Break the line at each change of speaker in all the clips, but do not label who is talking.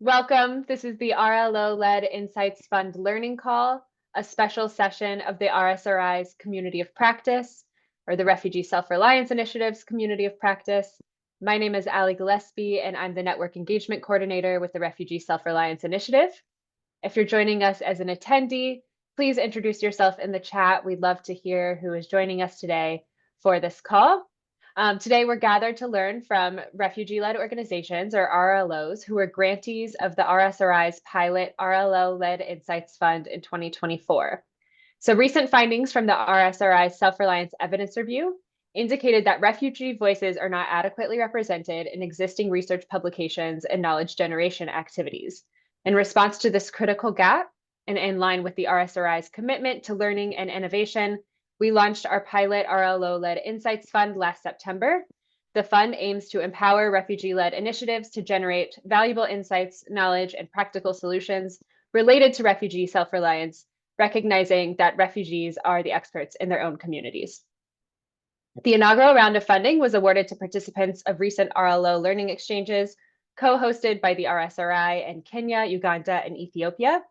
Welcome. This is the RLO-Led Insights Fund Learning Call, a special session of the RSRI's Community of Practice, or the Refugee Self-Reliance Initiative's Community of Practice. My name is Ali Gillespie, and I'm the Network Engagement Coordinator with the Refugee Self-Reliance Initiative. If you're joining us as an attendee, please introduce yourself in the chat. We'd love to hear who is joining us today for this call. Today, we're gathered to learn from refugee-led organizations, or RLOs, who are grantees of the RSRI's pilot RLO-Led Insights Fund in 2024. So recent findings from the RSRI's Self-Reliance Evidence Review indicated that refugee voices are not adequately represented in existing research publications and knowledge generation activities. In response to this critical gap, and in line with the RSRI's commitment to learning and innovation, we launched our pilot RLO-Led Insights Fund last September. The fund aims to empower refugee-led initiatives to generate valuable insights, knowledge, and practical solutions related to refugee self-reliance, recognizing that refugees are the experts in their own communities. The inaugural round of funding was awarded to participants of recent RLO learning exchanges, co-hosted by the RSRI in Kenya, Uganda, and Ethiopia.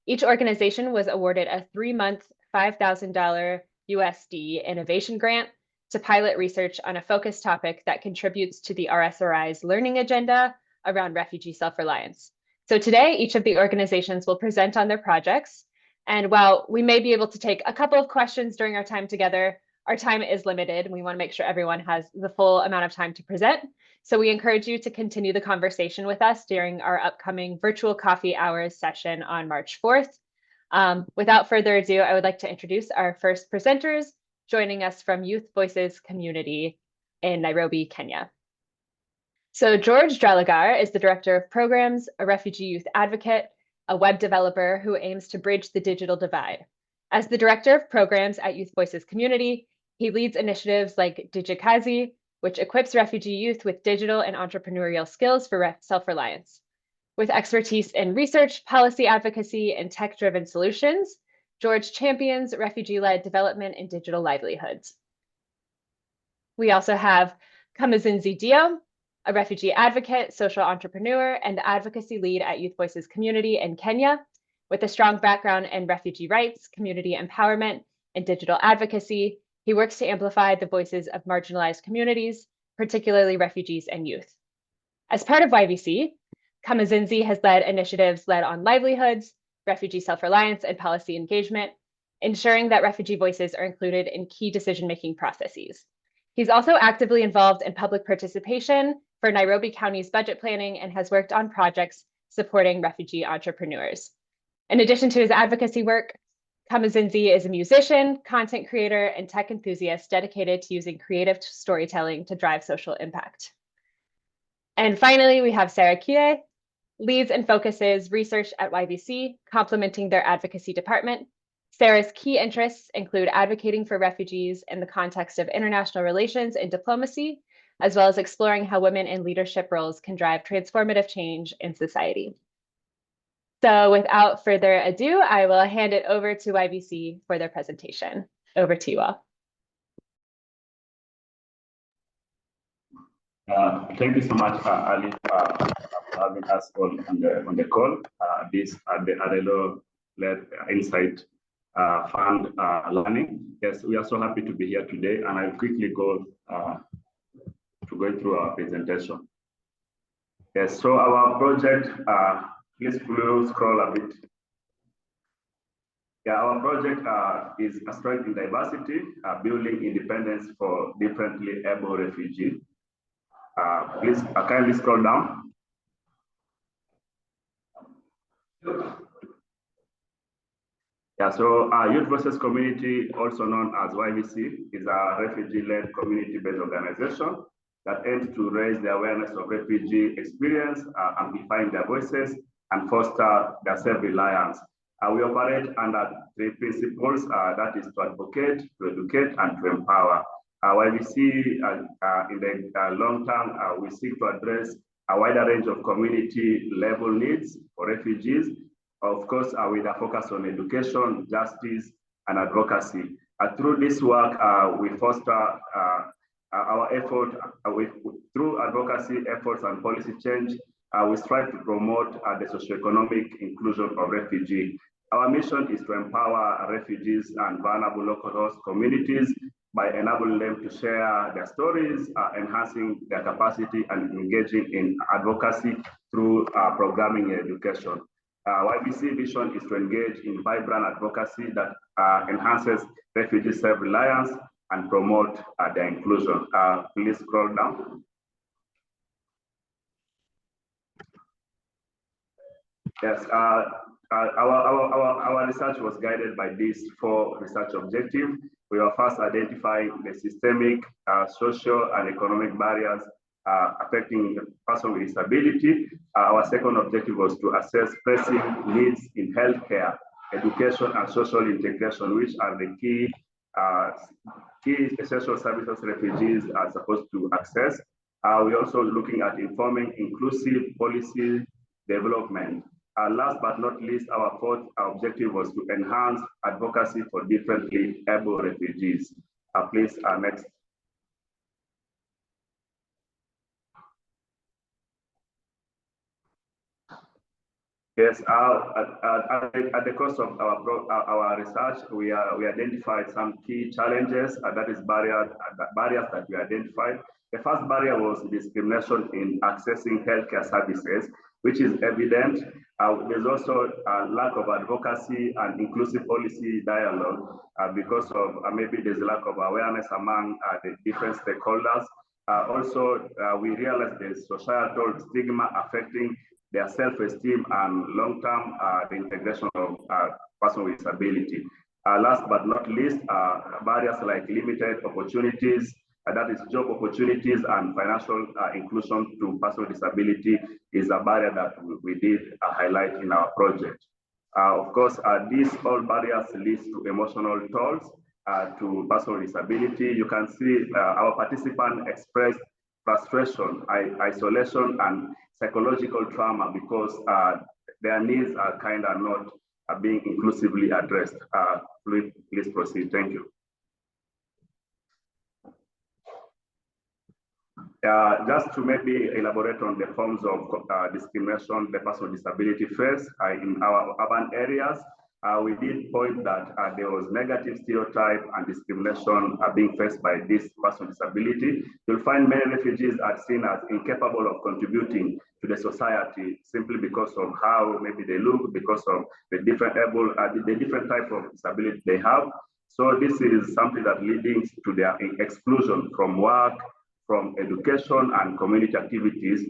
Each organization was awarded a 3-month, $5,000 USD innovation grant to pilot research on a focus topic that contributes to the RSRI's learning agenda around refugee self-reliance. So today, each of the organizations will present on their projects. And while we may be able to take a couple of questions during our time together, our time is limited. We want to make sure everyone has the full amount of time to present. So we encourage you to continue the conversation with us during our upcoming virtual coffee hours session on March 4th. Without further ado, I would like to introduce our first presenters joining us from Youth Voices community in Nairobi, Kenya. So George Dralagar is the Director of Programs, a refugee youth advocate, a web developer who aims to bridge the digital divide. As the Director of Programs at Youth Voices community, he leads initiatives like Dijikazi, which equips refugee youth with digital and entrepreneurial skills for self-reliance. With expertise in research, policy advocacy, and tech-driven solutions, George champions refugee-led development and digital livelihoods. We also have Kamazinzi Dio, a refugee advocate, social entrepreneur, and advocacy lead at Youth Voices community in Kenya. With a strong background in refugee rights, community empowerment, and digital advocacy, he works to amplify the voices of marginalized communities, particularly refugees and youth. As part of YVC, Kamazinzi has led initiatives led on livelihoods, refugee self-reliance, and policy engagement, ensuring that refugee voices are included in key decision-making processes. He's also actively involved in public participation for Nairobi County's budget planning and has worked on projects supporting refugee entrepreneurs. In addition to his advocacy work, Kamazinzi is a musician, content creator, and tech enthusiast dedicated to using creative storytelling to drive social impact. And finally, we have Sarah Kie, leads and focuses research at YVC, complementing their advocacy department. Sarah's key interests include advocating for refugees in the context of international relations and diplomacy, as well as exploring how women in leadership roles can drive transformative change in society. So without further ado, I will hand it over to YVC for their presentation. Over to you all.
Thank you so much, Ali, for having us all on the call. This at the RLO-Led Insight Fund learning. Yes, we are so happy to be here today, and I'll quickly go through our presentation. Yes, so our project, please scroll a bit. Yeah, our project is a strength in diversity, building independence for differently able refugees. Please kindly scroll down. Yeah, so Youth Voices Community, also known as YVC, is a refugee-led community-based organization that aims to raise the awareness of refugee experience, amplifying their voices, and foster their self-reliance. We operate under 3 principles, that is to advocate, to educate, and to empower. YVC, in the long term, we seek to address a wider range of community-level needs for refugees, of course, with a focus on education, justice, and advocacy. Through this work, we foster our effort through advocacy efforts and policy change, we strive to promote the socioeconomic inclusion of refugees. Our mission is to empower refugees and vulnerable local host communities by enabling them to share their stories, enhancing their capacity, and engaging in advocacy through programming and education. YBC vision is to engage in vibrant advocacy that enhances refugee self-reliance and promote their inclusion. Please scroll down. Yes, our research was guided by these 4 research objectives. We were first identifying the systemic, social, and economic barriers affecting persons with disability. Our second objective was to assess pressing needs in healthcare, education, and social integration, which are the key essential services refugees are supposed to access. We're also looking at informing inclusive policy development. Last but not least, our 4th objective was to enhance advocacy for differently able refugees. Please, next. Yes, at the course of our research, we identified some key challenges, that is barriers that we identified. The first barrier was discrimination in accessing healthcare services, which is evident. There's also a lack of advocacy and inclusive policy dialogue because of maybe there's a lack of awareness among the different stakeholders. Also, we realized there's societal stigma affecting their self-esteem and long-term the integration of persons with disability. Last but not least, barriers like limited opportunities, that is job opportunities and financial inclusion to persons with disability is a barrier that we did highlight in our project. Of course, these all barriers lead to emotional tolls to persons with disability. You can see our participants expressed frustration, isolation, and psychological trauma because their needs are kind of not being inclusively addressed. Please proceed. Thank you. Just to maybe elaborate on the forms of discrimination the person with disability face in our urban areas, we did point that there was negative stereotype and discrimination being faced by this person with disability. You'll find many refugees are seen as incapable of contributing to the society simply because of how maybe they look, because of the different type of disability they have. So this is something that leading to their exclusion from work, from education and community activities.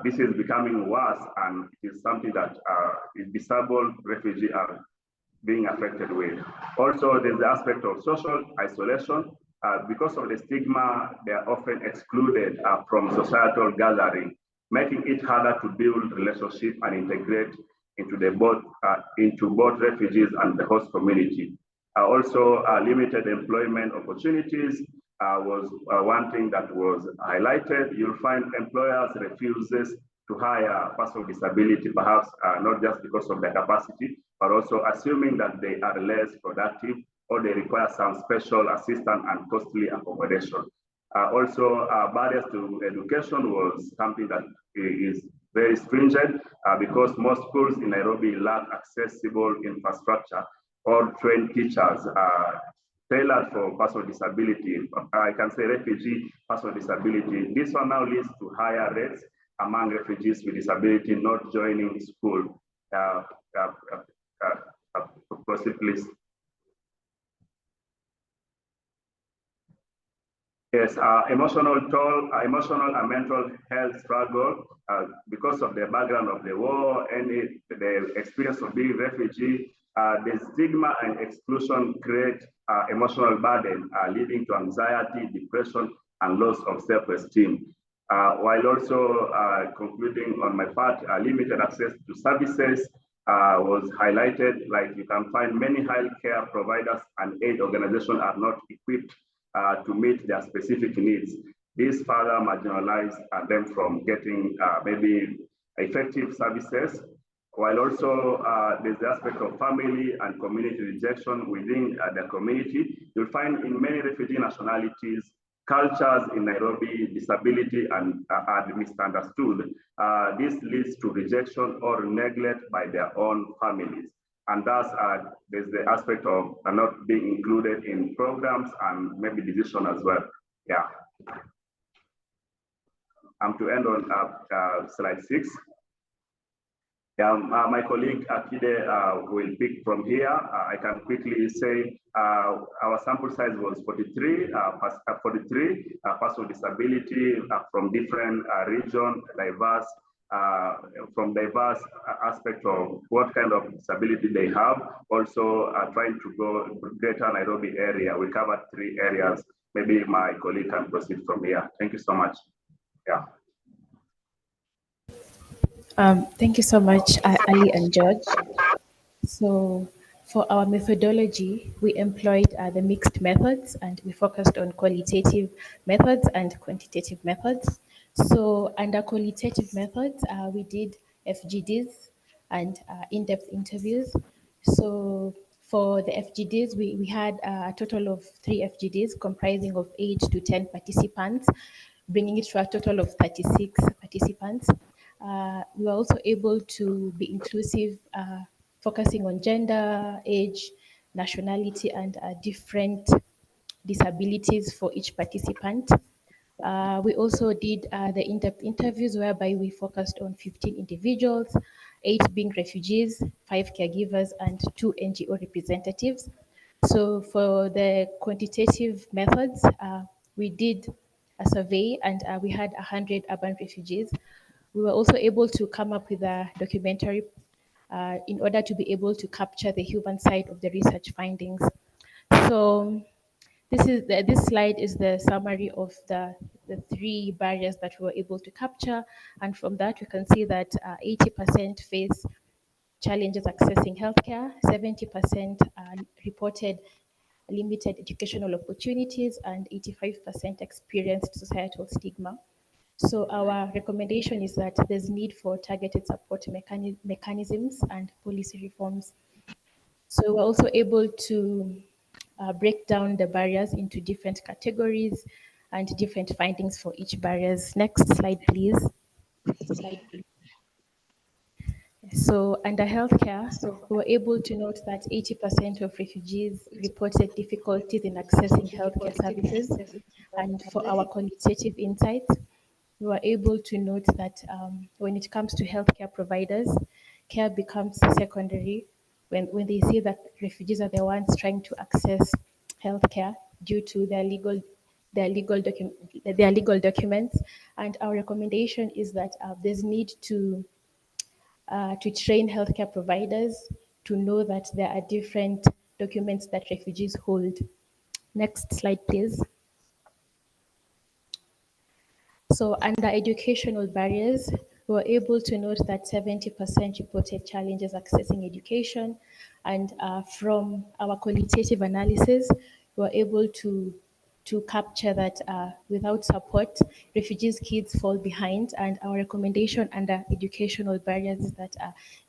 This is becoming worse, and it is something that disabled refugees are being affected with. Also, there's the aspect of social isolation. Because of the stigma, they are often excluded from societal gathering, making it harder to build relationships and integrate into both refugees and the host community. Also, limited employment opportunities was one thing that was highlighted. You'll find employers refuses to hire persons with disability, perhaps not just because of their capacity, but also assuming that they are less productive or they require some special assistance and costly accommodation. Also, barriers to education was something that is very stringent because most schools in Nairobi lack accessible infrastructure or trained teachers tailored for persons with disability. I can say refugee persons with disability. This one now leads to higher rates among refugees with disability not joining school. Proceed, please. Yes, emotional toll, emotional and mental health struggle because of the background of the war and the experience of being refugee. The stigma and exclusion create emotional burden, leading to anxiety, depression, and loss of self-esteem. While also concluding on my part, limited access to services was highlighted. Like you can find many healthcare providers and aid organizations are not equipped to meet their specific needs. This further marginalizes them from getting maybe effective services. While also there's the aspect of family and community rejection within the community. You'll find in many refugee nationalities, cultures in Nairobi, disability are misunderstood. This leads to rejection or neglect by their own families. And thus, there's the aspect of not being included in programs and maybe decision as well. Yeah. To end on slide 6. Yeah, my colleague Akide will pick from here. I can quickly say our sample size was 43, 43 persons with disability from different regions, diverse, from diverse aspect of what kind of disability they have. Also trying to go greater Nairobi area. We covered 3 areas. Maybe my colleague can proceed from here. Thank you so much. Yeah.
Thank you so much, Ali and George. So for our methodology, we employed the mixed methods, and we focused on qualitative methods and quantitative methods. So under qualitative methods, we did FGDs and in-depth interviews. So for the FGDs, we had a total of 3 FGDs comprising of 8 to 10 participants, bringing it to a total of 36 participants. We were also able to be inclusive, focusing on gender, age, nationality, and different disabilities for each participant. We also did the in-depth interviews whereby we focused on 15 individuals, 8 being refugees, 5 caregivers, and 2 NGO representatives. So for the quantitative methods, we did a survey and we had 100 urban refugees. We were also able to come up with a documentary in order to be able to capture the human side of the research findings. So this slide is the summary of the 3 barriers that we were able to capture. And from that, we can see that 80% face challenges accessing healthcare, 70% reported limited educational opportunities, and 85% experienced societal stigma. So our recommendation is that there's need for targeted support mechanisms and policy reforms. So we're also able to break down the barriers into different categories and different findings for each barriers. Next slide, please. So under healthcare, we were able to note that 80% of refugees reported difficulties in accessing healthcare services. And for our qualitative insights, we were able to note that when it comes to healthcare providers, care becomes secondary when they see that refugees are the ones trying to access healthcare due to their legal documents. And our recommendation is that there's need to train healthcare providers to know that there are different documents that refugees hold. Next slide, please. So under educational barriers, we were able to note that 70% reported challenges accessing education. And from our qualitative analysis, we were able to capture that without support, refugees' kids fall behind. And our recommendation under educational barriers is that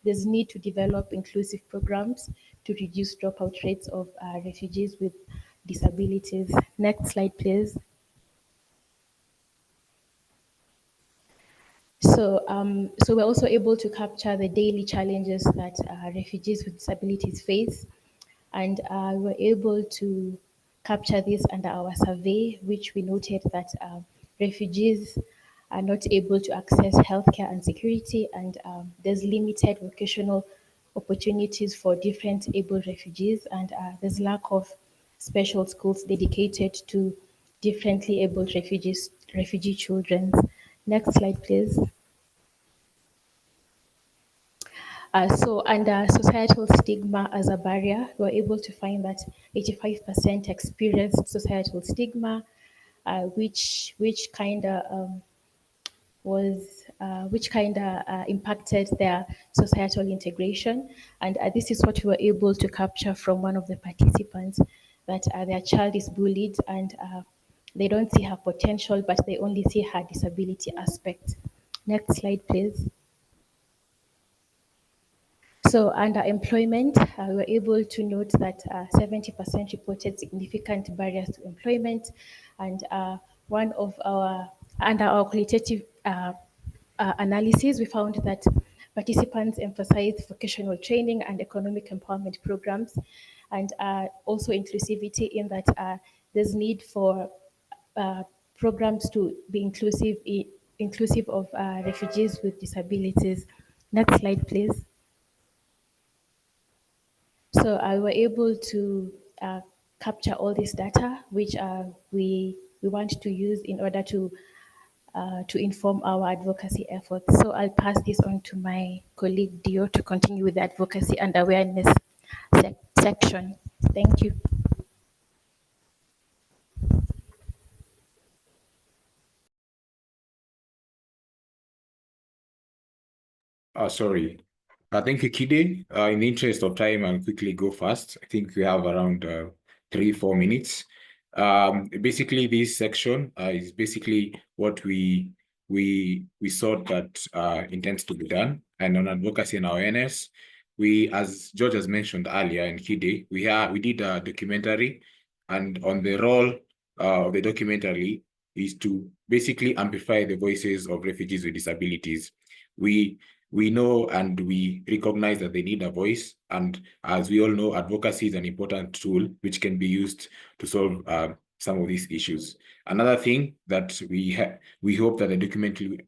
there's need to develop inclusive programs to reduce dropout rates of refugees with disabilities. Next slide, please. So we're also able to capture the daily challenges that refugees with disabilities face, and we're able to capture this under our survey, which we noted that refugees are not able to access healthcare and security, and there's limited vocational opportunities for different able refugees, and there's lack of special schools dedicated to differently able refugee children. Next slide, please. So under societal stigma as a barrier, we were able to find that 85% experienced societal stigma, which kind of impacted their societal integration. And this is what we were able to capture from one of the participants, that their child is bullied and they don't see her potential, but they only see her disability aspect. Next slide, please. So under employment, we were able to note that 70% reported significant barriers to employment, and under our qualitative analysis, we found that participants emphasized vocational training and economic empowerment programs, and also inclusivity in that there's need for programs to be inclusive of refugees with disabilities. Next slide, please. So I were able to capture all this data, which we want to use in order to inform our advocacy efforts. So I'll pass this on to my colleague Dio to continue with the advocacy and awareness section. Thank you.
Sorry. Thank you, Kide. In the interest of time, I'll quickly go fast. I think we have around 3-4 minutes. Basically, this section is basically what we thought that intends to be done. And on advocacy and awareness, as George has mentioned earlier, and Kide, we did a documentary, and on the role of the documentary is to basically amplify the voices of refugees with disabilities. We know and we recognize that they need a voice. And as we all know, advocacy is an important tool which can be used to solve some of these issues. Another thing that we hope that the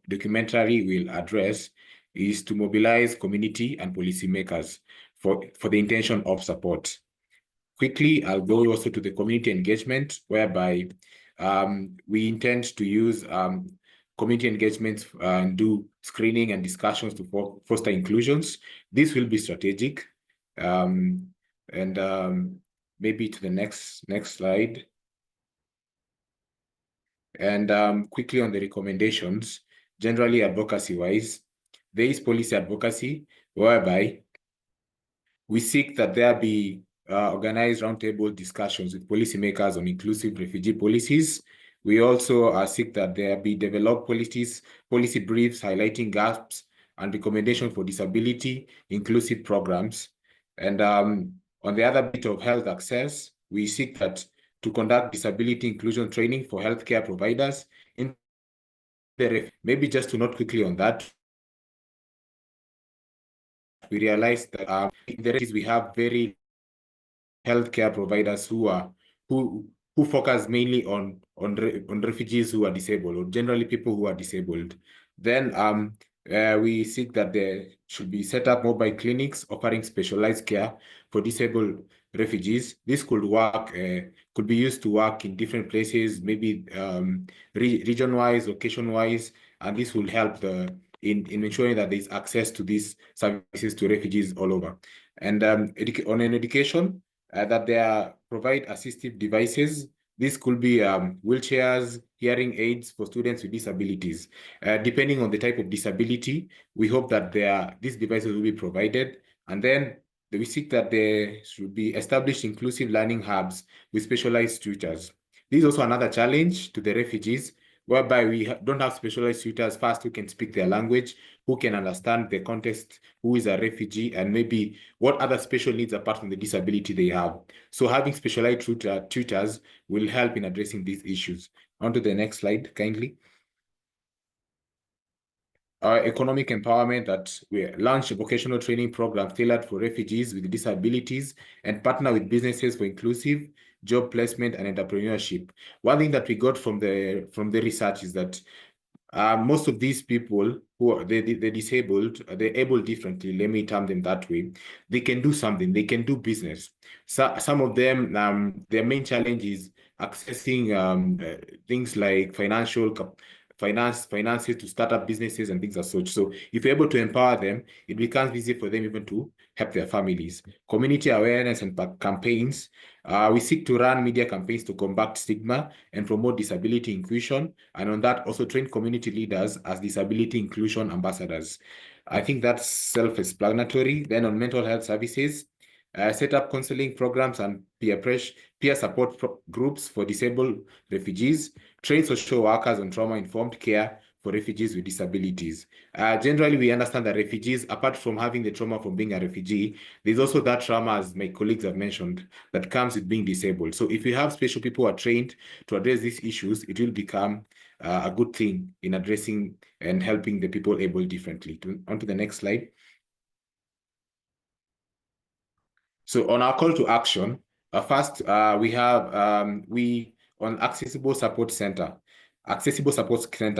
documentary will address is to mobilize community and policymakers for the intention of support. Quickly, I'll go also to the community engagement, whereby we intend to use community engagement and do screening and discussions to foster inclusions. This will be strategic. Maybe to the next slide. And quickly on the recommendations, generally advocacy-wise, there is policy advocacy, whereby we seek that there be organized roundtable discussions with policymakers on inclusive refugee policies. We also seek that there be developed policy briefs highlighting gaps and recommendations for disability inclusive programs. And on the other bit of health access, we seek that to conduct disability inclusion training for healthcare providers. Maybe just to note quickly on that, we realized that in the refugees we have very healthcare providers who focus mainly on refugees who are disabled, or generally people who are disabled. Then we seek that there should be set up mobile clinics offering specialized care for disabled refugees. This could be used to work in different places, maybe region-wise, location-wise, and this will help in ensuring that there's access to these services to refugees all over. And on an education, that they provide assistive devices. This could be wheelchairs, hearing aids for students with disabilities. Depending on the type of disability, we hope that these devices will be provided. And then we seek that there should be established inclusive learning hubs with specialized tutors. This is also another challenge to the refugees, whereby we don't have specialized tutors first who can speak their language, who can understand the context, who is a refugee, and maybe what other special needs apart from the disability they have. So having specialized tutors will help in addressing these issues. On to the next slide, kindly. Economic empowerment, that we launch a vocational training program tailored for refugees with disabilities and partner with businesses for inclusive job placement and entrepreneurship. One thing that we got from the research is that most of these people who are they're disabled, they're able differently, let me term them that way. They can do something, they can do business. So some of them, their main challenge is accessing things like finances to start up businesses and things as such. So if you're able to empower them, it becomes easy for them even to help their families. Community awareness and campaigns. We seek to run media campaigns to combat stigma and promote disability inclusion. And on that, also train community leaders as disability inclusion ambassadors. I think that's self-explanatory. Then on mental health services, set up counseling programs and peer support groups for disabled refugees, train social workers on trauma-informed care for refugees with disabilities. Generally, we understand that refugees, apart from having the trauma from being a refugee, there's also that trauma, as my colleagues have mentioned, that comes with being disabled. So if you have special people who are trained to address these issues, it will become a good thing in addressing and helping the people able differently. On to the next slide. So on our call to action, first we have on Accessible Support Center.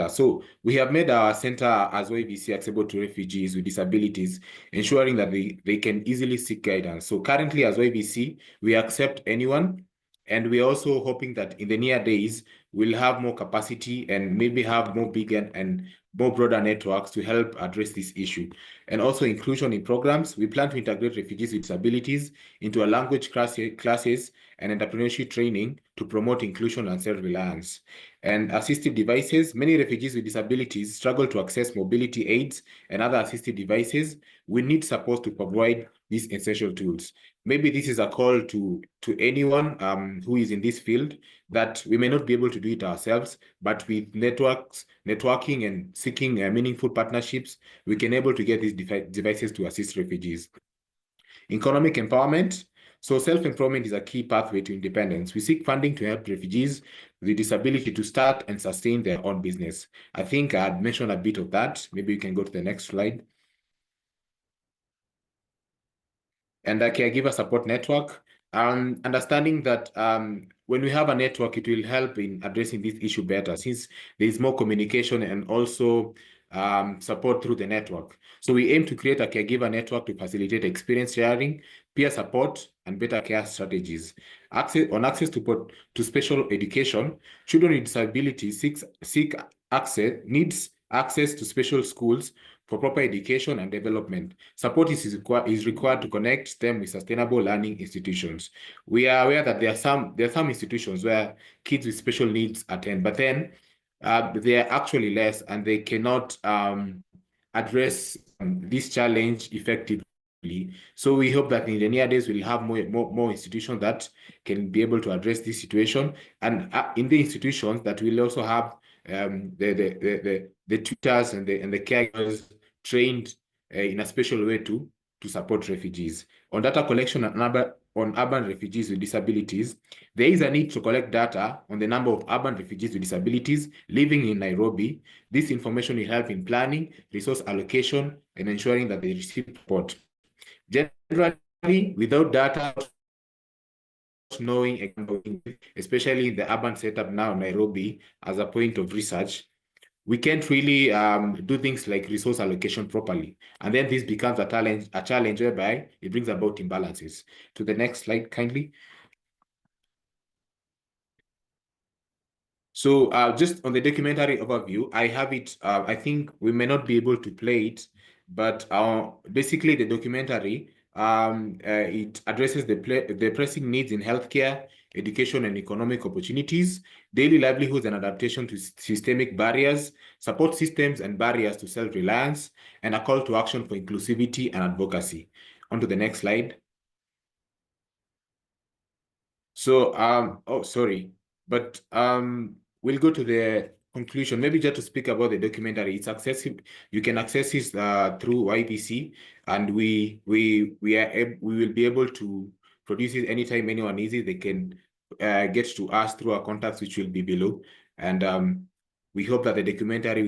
So we have made our center as YVC accessible to refugees with disabilities, ensuring that they can easily seek guidance. So currently as YVC, we accept anyone, and we're also hoping that in the near days, we'll have more capacity and maybe have more big and more broader networks to help address this issue. And also inclusion in programs. We plan to integrate refugees with disabilities into a language classes and entrepreneurship training to promote inclusion and self-reliance. And assistive devices. Many refugees with disabilities struggle to access mobility aids and other assistive devices. We need support to provide these essential tools. Maybe this is a call to anyone who is in this field, that we may not be able to do it ourselves, but with networking and seeking meaningful partnerships, we can able to get these devices to assist refugees. Economic empowerment. So self-employment is a key pathway to independence. We seek funding to help refugees with disability to start and sustain their own business. I think I'd mentioned a bit of that. Maybe you can go to the next slide. And a caregiver support network. Understanding that when we have a network, it will help in addressing this issue better, since there is more communication and also support through the network. So we aim to create a caregiver network to facilitate experience sharing, peer support, and better care strategies. Access to special education. Children with disabilities needs access to special schools for proper education and development. Support is required to connect them with sustainable learning institutions. We are aware that there are some institutions where kids with special needs attend, but then they are actually less, and they cannot address this challenge effectively. So we hope that in the near days we'll have more institutions that can be able to address this situation, and in the institutions that will also have the tutors and the caregivers trained in a special way to support refugees. On data collection on urban refugees with disabilities, there is a need to collect data on the number of urban refugees with disabilities living in Nairobi. This information will help in planning, resource allocation, and ensuring that they receive support. Generally, without data, knowing, especially in the urban setup now, Nairobi, as a point of research, we can't really do things like resource allocation properly. And then this becomes a challenge whereby it brings about imbalances. To the next slide, kindly. So just on the documentary overview, I have it, I think we may not be able to play it, but basically the documentary, it addresses the pressing needs in healthcare, education and economic opportunities, daily livelihoods and adaptation to systemic barriers, support systems and barriers to self-reliance, and a call to action for inclusivity and advocacy. On to the next slide. So, but we'll go to the conclusion. Maybe just to speak about the documentary, it's accessible. You can access it through YVC, and we will be able to produce it anytime anyone needs it. They can get to us through our contacts, which will be below. And we hope that the documentary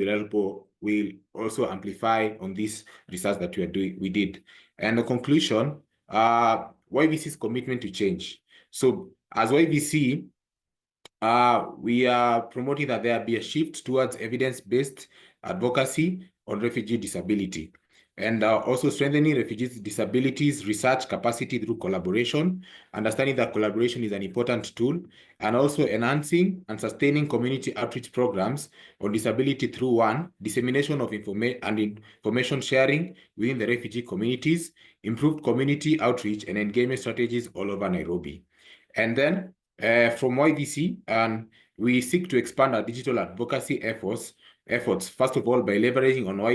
will also amplify on this research that we did. And the conclusion, YVC's commitment to change. So as YVC, we are promoting that there be a shift towards evidence-based advocacy on refugee disability, and also strengthening refugees' disabilities research capacity through collaboration, understanding that collaboration is an important tool, and also enhancing and sustaining community outreach programs on disability through dissemination of information sharing within the refugee communities, improved community outreach and engagement strategies all over Nairobi. And then from YVC, we seek to expand our digital advocacy efforts, first of all, by leveraging on our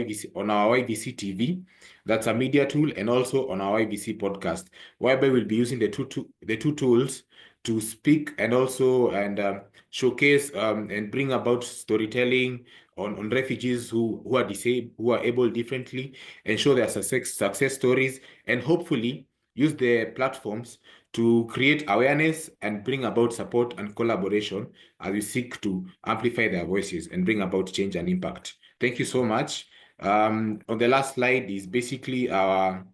YVC TV, that's a media tool, and also on our YVC podcast, whereby we'll be using the two tools to speak and also showcase and bring about storytelling on refugees who are disabled, who are able differently, and show their success stories, and hopefully use their platforms to create awareness and bring about support and collaboration as we seek to amplify their voices and bring about change and impact. Thank you so much. On the last slide is basically our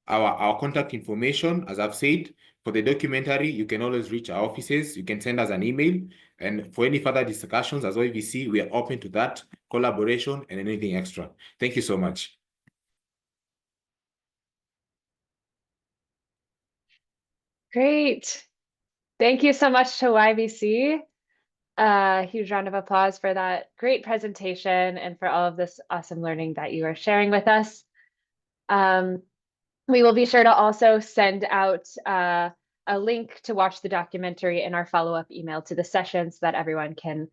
contact information. As I've said, for the documentary, you can always reach our offices. You can send us an email. And for any further discussions as YVC, we are open to that, collaboration, and anything extra. Thank you so much.
Great. Thank you so much to YVC. Huge round of applause for that great presentation and for all of this awesome learning that you are sharing with us. We will be sure to also send out a link to watch the documentary in our follow-up email to the session so that everyone can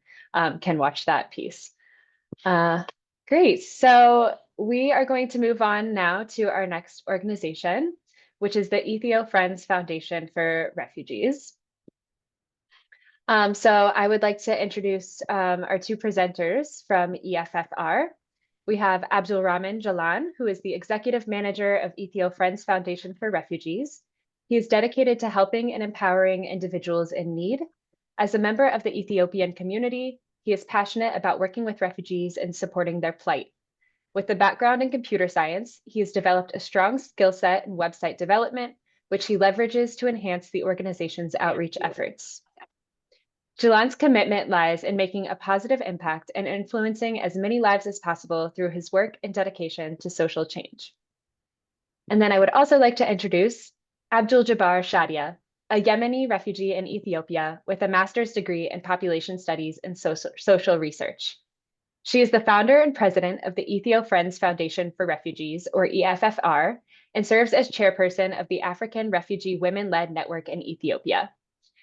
watch that piece. Great. So we are going to move on now to our next organization, which is the Ethio Friends Foundation for Refugees. So I would like to introduce our two presenters from EFFR. We have Abdul Rahman Jalan, who is the Executive Manager of Ethio Friends Foundation for Refugees. He is dedicated to helping and empowering individuals in need. As a member of the Ethiopian community, he is passionate about working with refugees and supporting their plight. With a background in computer science, he has developed a strong skill set in website development, which he leverages to enhance the organization's outreach efforts. Jalan's commitment lies in making a positive impact and influencing as many lives as possible through his work and dedication to social change. And then I would also like to introduce Abdul Jabbar Shadia, a Yemeni refugee in Ethiopia with a master's degree in population studies and social research. She is the founder and president of the Ethio Friends Foundation for Refugees, or EFFR, and serves as chairperson of the African Refugee Women-Led Network in Ethiopia.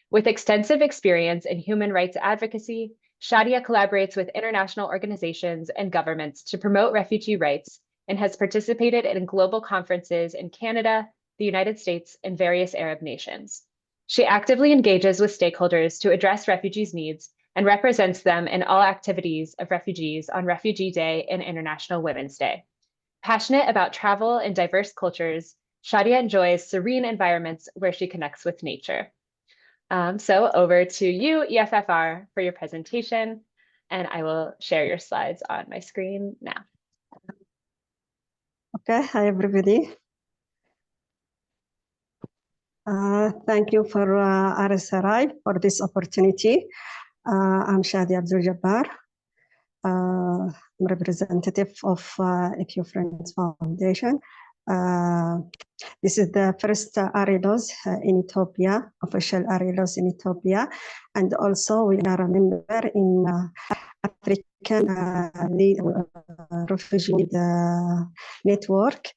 With extensive experience in human rights advocacy, Shadia collaborates with international organizations and governments to promote refugee rights and has participated in global conferences in Canada, the United States, and various Arab nations. She actively engages with stakeholders to address refugees' needs and represents them in all activities of refugees on Refugee Day and International Women's Day. Passionate about travel and diverse cultures, Shadia enjoys serene environments where she connects with nature. So over to you, EFFR, for your presentation, and I will share your slides on my screen now.
Okay, hi everybody. Thank you for RSRI for this opportunity. I'm Shadia Abdul Jabbar. I'm representative of Ethio Friends Foundation. This is the first RLOs in Ethiopia, official RLOs in Ethiopia, and also we are a member in African Refugee Network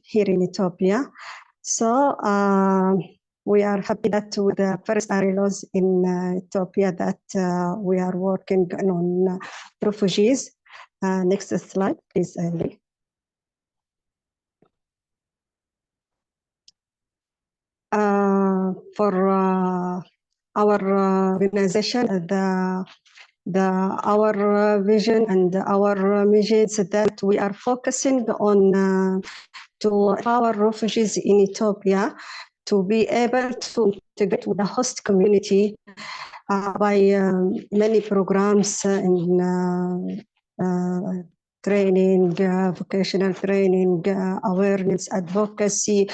here in Ethiopia. So we are happy that with the first RLOs in Ethiopia that we are working on refugees. Next slide, please, Ali. For our organization, our vision and our mission is that we are focusing on to empower refugees in Ethiopia to be able to integrate with the host community by many programs in training, vocational training, awareness, advocacy,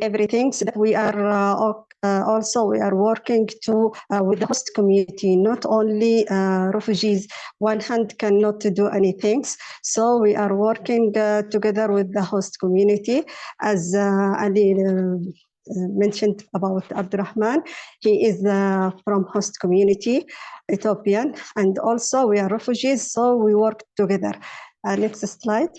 everything. So that we are also we are working to with the host community, not only refugees. One hand cannot do anything. So we are working together with the host community, as Ali mentioned about Abdurrahman. He is from host community, Ethiopian, and also we are refugees, so we work together. Next slide.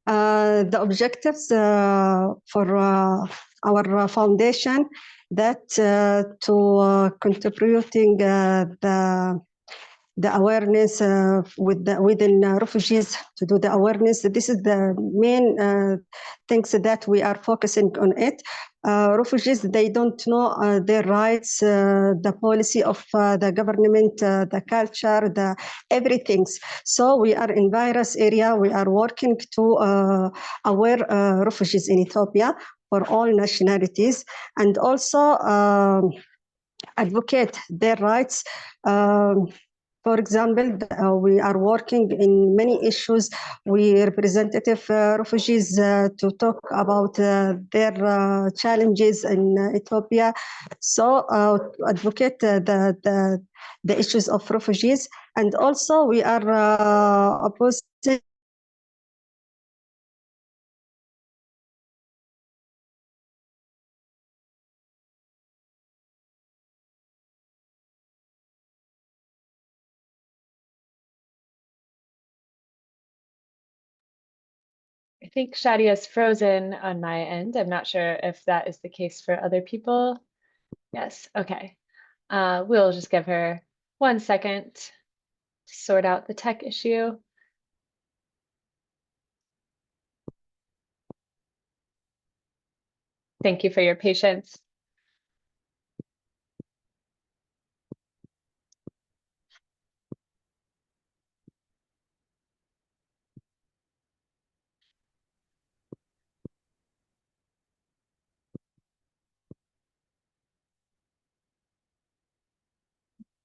The objectives for our foundation that to contributing the awareness within refugees, to do the awareness. This is the main things that we are focusing on it. Refugees, they don't know their rights, the policy of the government, the culture, the everything. So we are in various area. We are working to aware refugees in Ethiopia for all nationalities, and also advocate their rights. For example, we are working in many issues. We representative refugees to talk about their challenges in Ethiopia. So advocate the issues of refugees, and also we are opposing.
I think Shadia is frozen on my end. I'm not sure if that is the case for other people. Yes, okay. We'll just give her 1 second to sort out the tech issue. Thank you for your patience.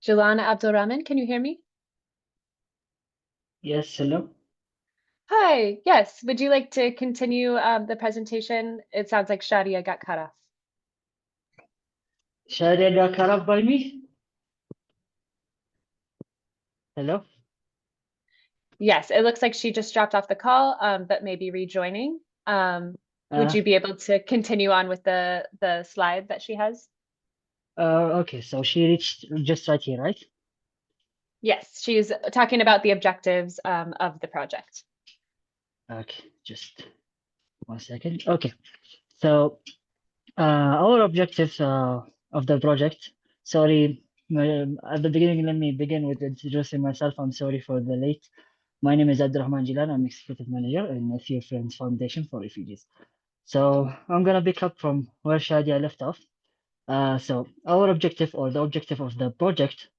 Jelana Abdulrahman, can you hear me?
Yes, hello.
Hi, yes. Would you like to continue the presentation? It sounds like Shadia got cut off.
Shadia got cut off by me? Hello?
Yes, it looks like she just dropped off the call, but maybe rejoining. Would you be able to continue on with the slide that she has?
Okay, so she reached just right here, right?
Yes, she's talking about the objectives of the project.
Okay, just 1 second. Okay, so our objectives of the project. Sorry, at the beginning, let me begin with introducing myself. I'm sorry for the late. My name is Abdurrahman Jilan. I'm Executive Manager in Ethio Friends Foundation for Refugees. So I'm gonna pick up from where Shadia left off. So our objective, or the objective of the project,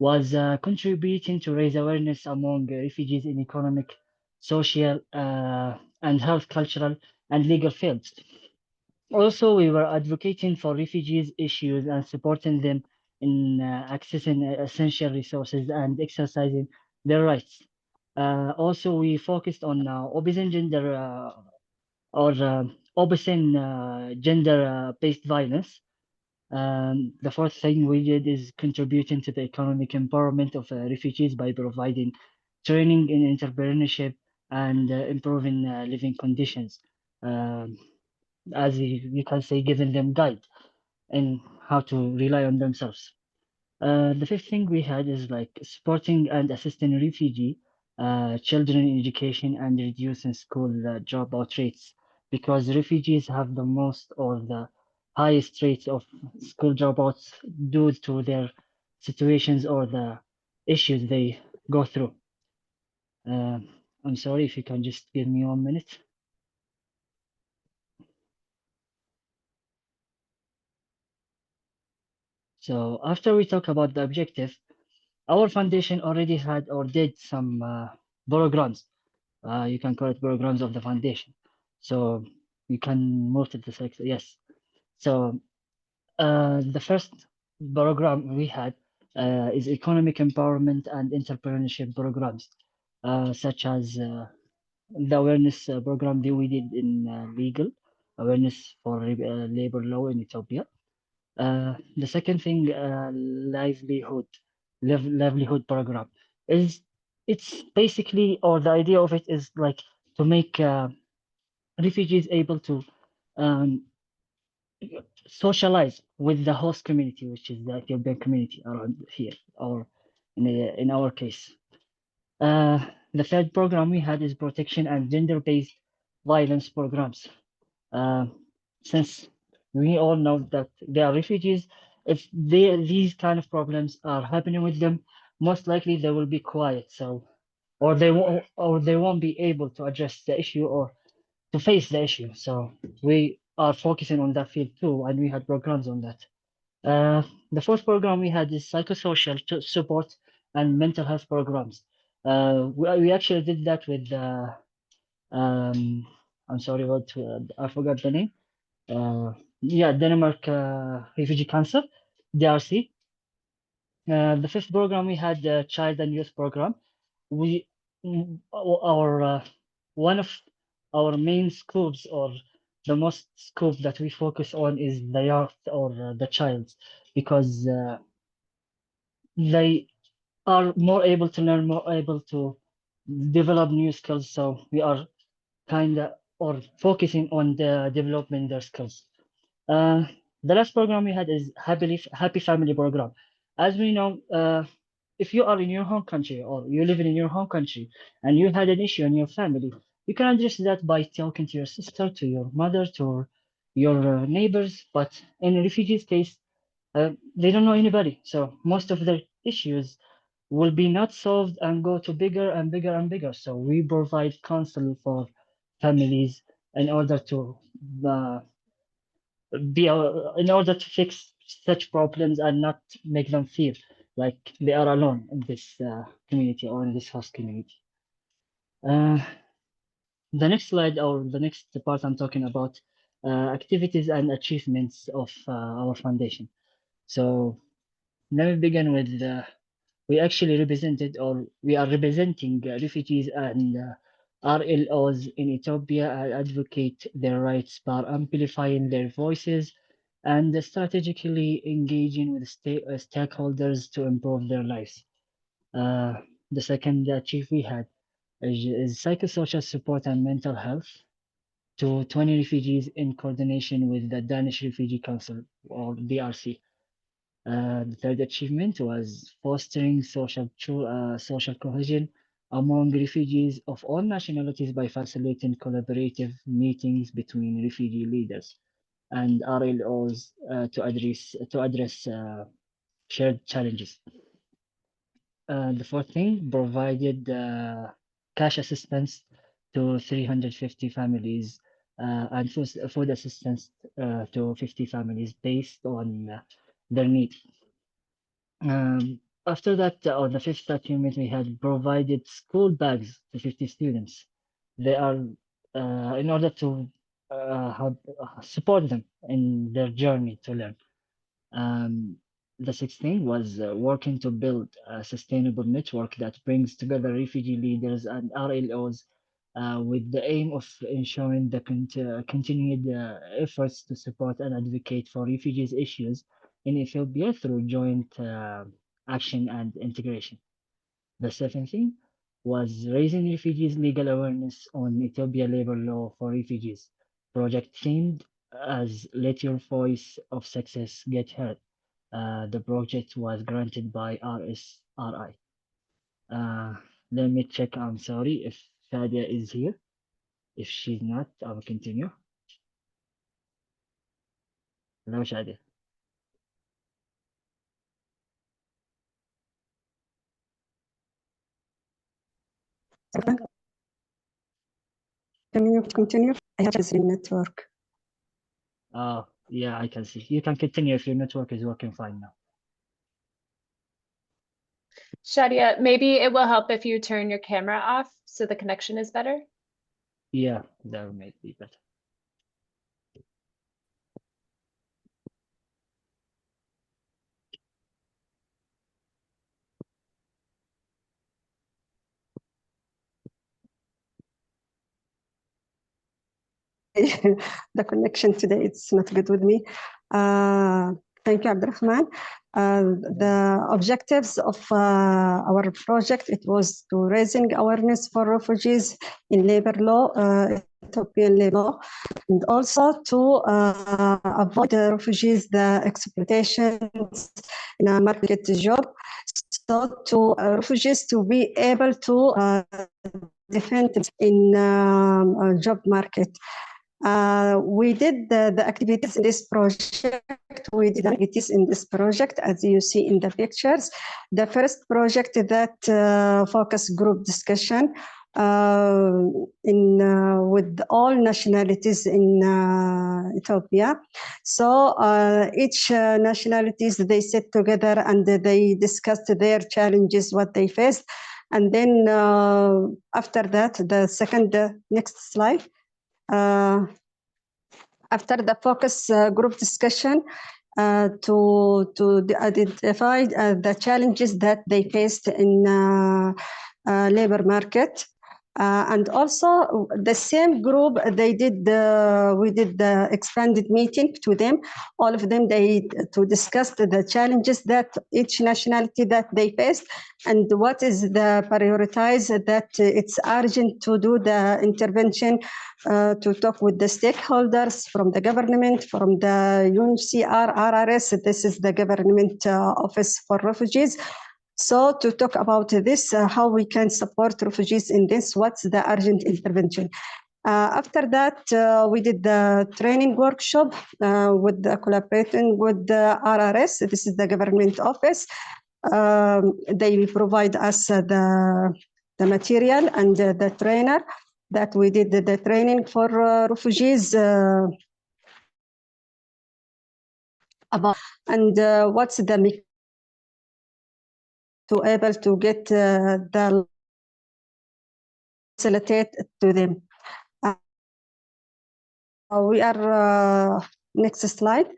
was contributing to raise awareness among refugees in economic, social, and health, cultural, and legal fields. Also, we were advocating for refugees' issues and supporting them in accessing essential resources and exercising their rights. Also, we focused on opposing gender-based violence. The fourth thing we did is contributing to the economic empowerment of refugees by providing training in entrepreneurship and improving living conditions. As you can say, giving them guide in how to rely on themselves. The fifth thing we had is like supporting and assisting refugee children in education and reducing school dropout rates, because refugees have the most or the highest rates of school dropouts due to their situations or the issues they go through. I'm sorry, if you can just give me 1 minute. So after we talk about the objective, our foundation already had or did some programs. You can call it programs of the foundation. So you can move to the section. Yes. So the first program we had is economic empowerment and entrepreneurship programs, such as the awareness program that we did in legal awareness for labor law in Ethiopia. The second thing, livelihood program, is it's basically, or the idea of it is like to make refugees able to um, socialize with the host community, which is the Ethiopian community around here, or in our case. The third program we had is protection and gender-based violence programs. Since we all know that they are refugees, if these kind of problems are happening with them, most likely they will be quiet. So, or they won't be able to address the issue or to face the issue. So we are focusing on that field too, and we had programs on that. The fourth program we had is psychosocial support and mental health programs. We actually did that with I'm sorry, I forgot the name. Yeah, Denmark Refugee Council, DRC. The fifth program we had the child and youth program. We our one of our main scopes or the most scope that we focus on is the youth or the child, because they are more able to learn, more able to develop new skills. So we are kind of or focusing on the development their skills. The last program we had is Happy Family program. As we know, if you are in your home country or you live in your home country and you had an issue in your family, you can address that by talking to your sister, to your mother, to your neighbors. But in a refugee's case, they don't know anybody. So most of their issues will be not solved and go to bigger and bigger and bigger. So we provide counseling for families in order to in order to fix such problems and not make them feel like they are alone in this community or in this host community. The next slide or the next part I'm talking about activities and achievements of our foundation. So let me begin with we actually represented or we are representing refugees and RLOs in Ethiopia and advocate their rights by amplifying their voices and strategically engaging with stakeholders to improve their lives. The second achieve we had is psychosocial support and mental health to 20 refugees in coordination with the Danish Refugee Council or DRC. The third achievement was fostering social cohesion among refugees of all nationalities by facilitating collaborative meetings between refugee leaders and RLOs to address shared challenges. The fourth thing provided cash assistance to 350 families and food assistance to 50 families based on their needs. After that, on the fifth achievement, we had provided school bags to 50 students. They are in order to support them in their journey to learn. The sixth thing was working to build a sustainable network that brings together refugee leaders and RLOs with the aim of ensuring the continued efforts to support and advocate for refugees' issues in Ethiopia through joint action and integration. The seventh thing was raising refugees' legal awareness on Ethiopia labor law for refugees, project themed as Let Your Voice of Success Get Heard. The project was granted by RSRI. Let me check. I'm sorry if Shadia is here. If she's not, I will continue. Hello, Shadia.
Can you continue? I have a network.
Yeah, I can see. You can continue if your network is working fine now.
Shadia, maybe it will help if you turn your camera off so the connection is better.
Yeah, that may be better.
The connection today, it's not good with me. Thank you, Abdurrahman. The objectives of our project, it was to raising awareness for refugees in labor law, Ethiopian labor law, and also to avoid the refugees the exploitations in a market job. So to refugees to be able to defend in job market. We did the activities in this project. We did activities in this project, as you see in the pictures. The first project that focus group discussion with all nationalities in Ethiopia. So each nationalities, they sit together and they discussed their challenges, what they faced. And then after that, the second, next slide. After the focus group discussion, to identify the challenges that they faced in labor market. And also the same group, we did the expanded meeting to them. All of them, to discuss the challenges that each nationality that they faced, and what is the prioritize that it's urgent to do the intervention, to talk with the stakeholders from the government, from the UNHCR, RRS, this is the government office for refugees. So to talk about this, how we can support refugees in this, what's the urgent intervention. After that, we did the training workshop with the collaborating with the RRS, this is the government office. They provide us the material and the trainer that we did the training for refugees about, and what's the to able to get the facilitate to them. We are next slide.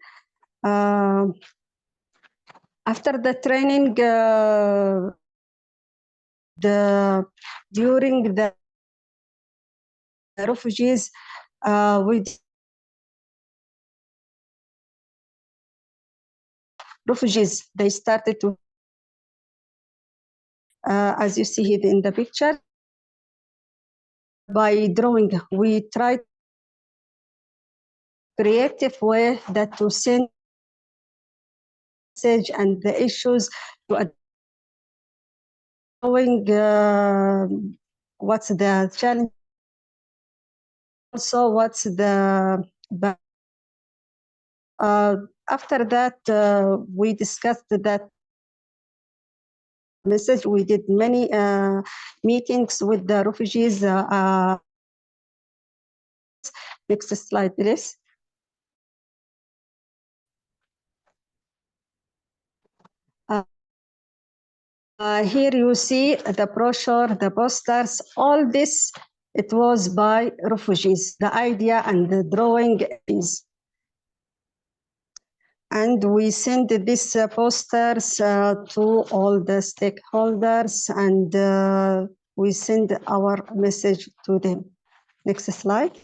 After the training, during the refugees, refugees, they started to, as you see here in the picture, by drawing, we tried creative way that to send message and the issues to knowing what's the challenge, also what's the after that we discussed that message. We did many meetings with the refugees. Next slide, please. Here you see the brochure, the posters, all this, it was by refugees, the idea and the drawing is. And we send these posters to all the stakeholders, and we send our message to them. Next slide.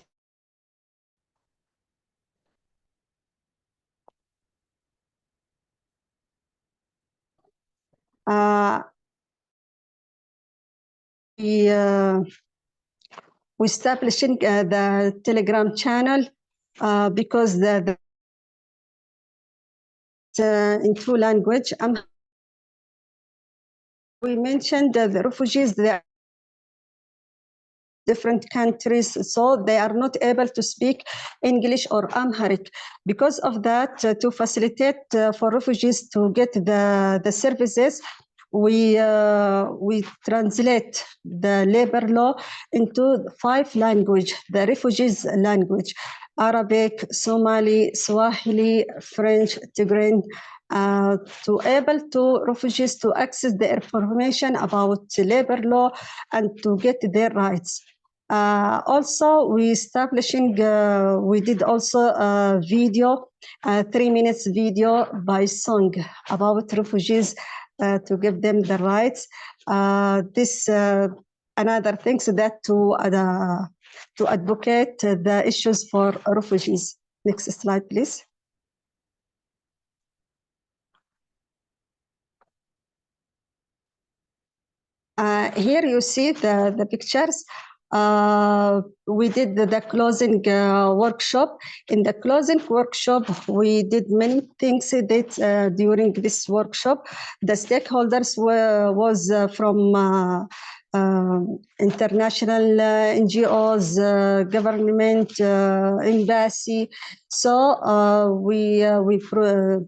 We establishing the Telegram channel because in two language. We mentioned the refugees, they are different countries, so they are not able to speak English or Amharic. Because of that, to facilitate for refugees to get the services, we translate the labor law into 5 languages, the refugees language: Arabic, Somali, Swahili, French, Tigrayan, to able to refugees to access the information about labor law and to get their rights. Also, we establishing, we did also a video, 3 minutes video by song about refugees to give them the rights. This another things that to advocate the issues for refugees. Next slide, please. Here you see the pictures. We did the closing workshop. In the closing workshop, we did many things that during this workshop. The stakeholders was from international NGOs, government, embassy. So we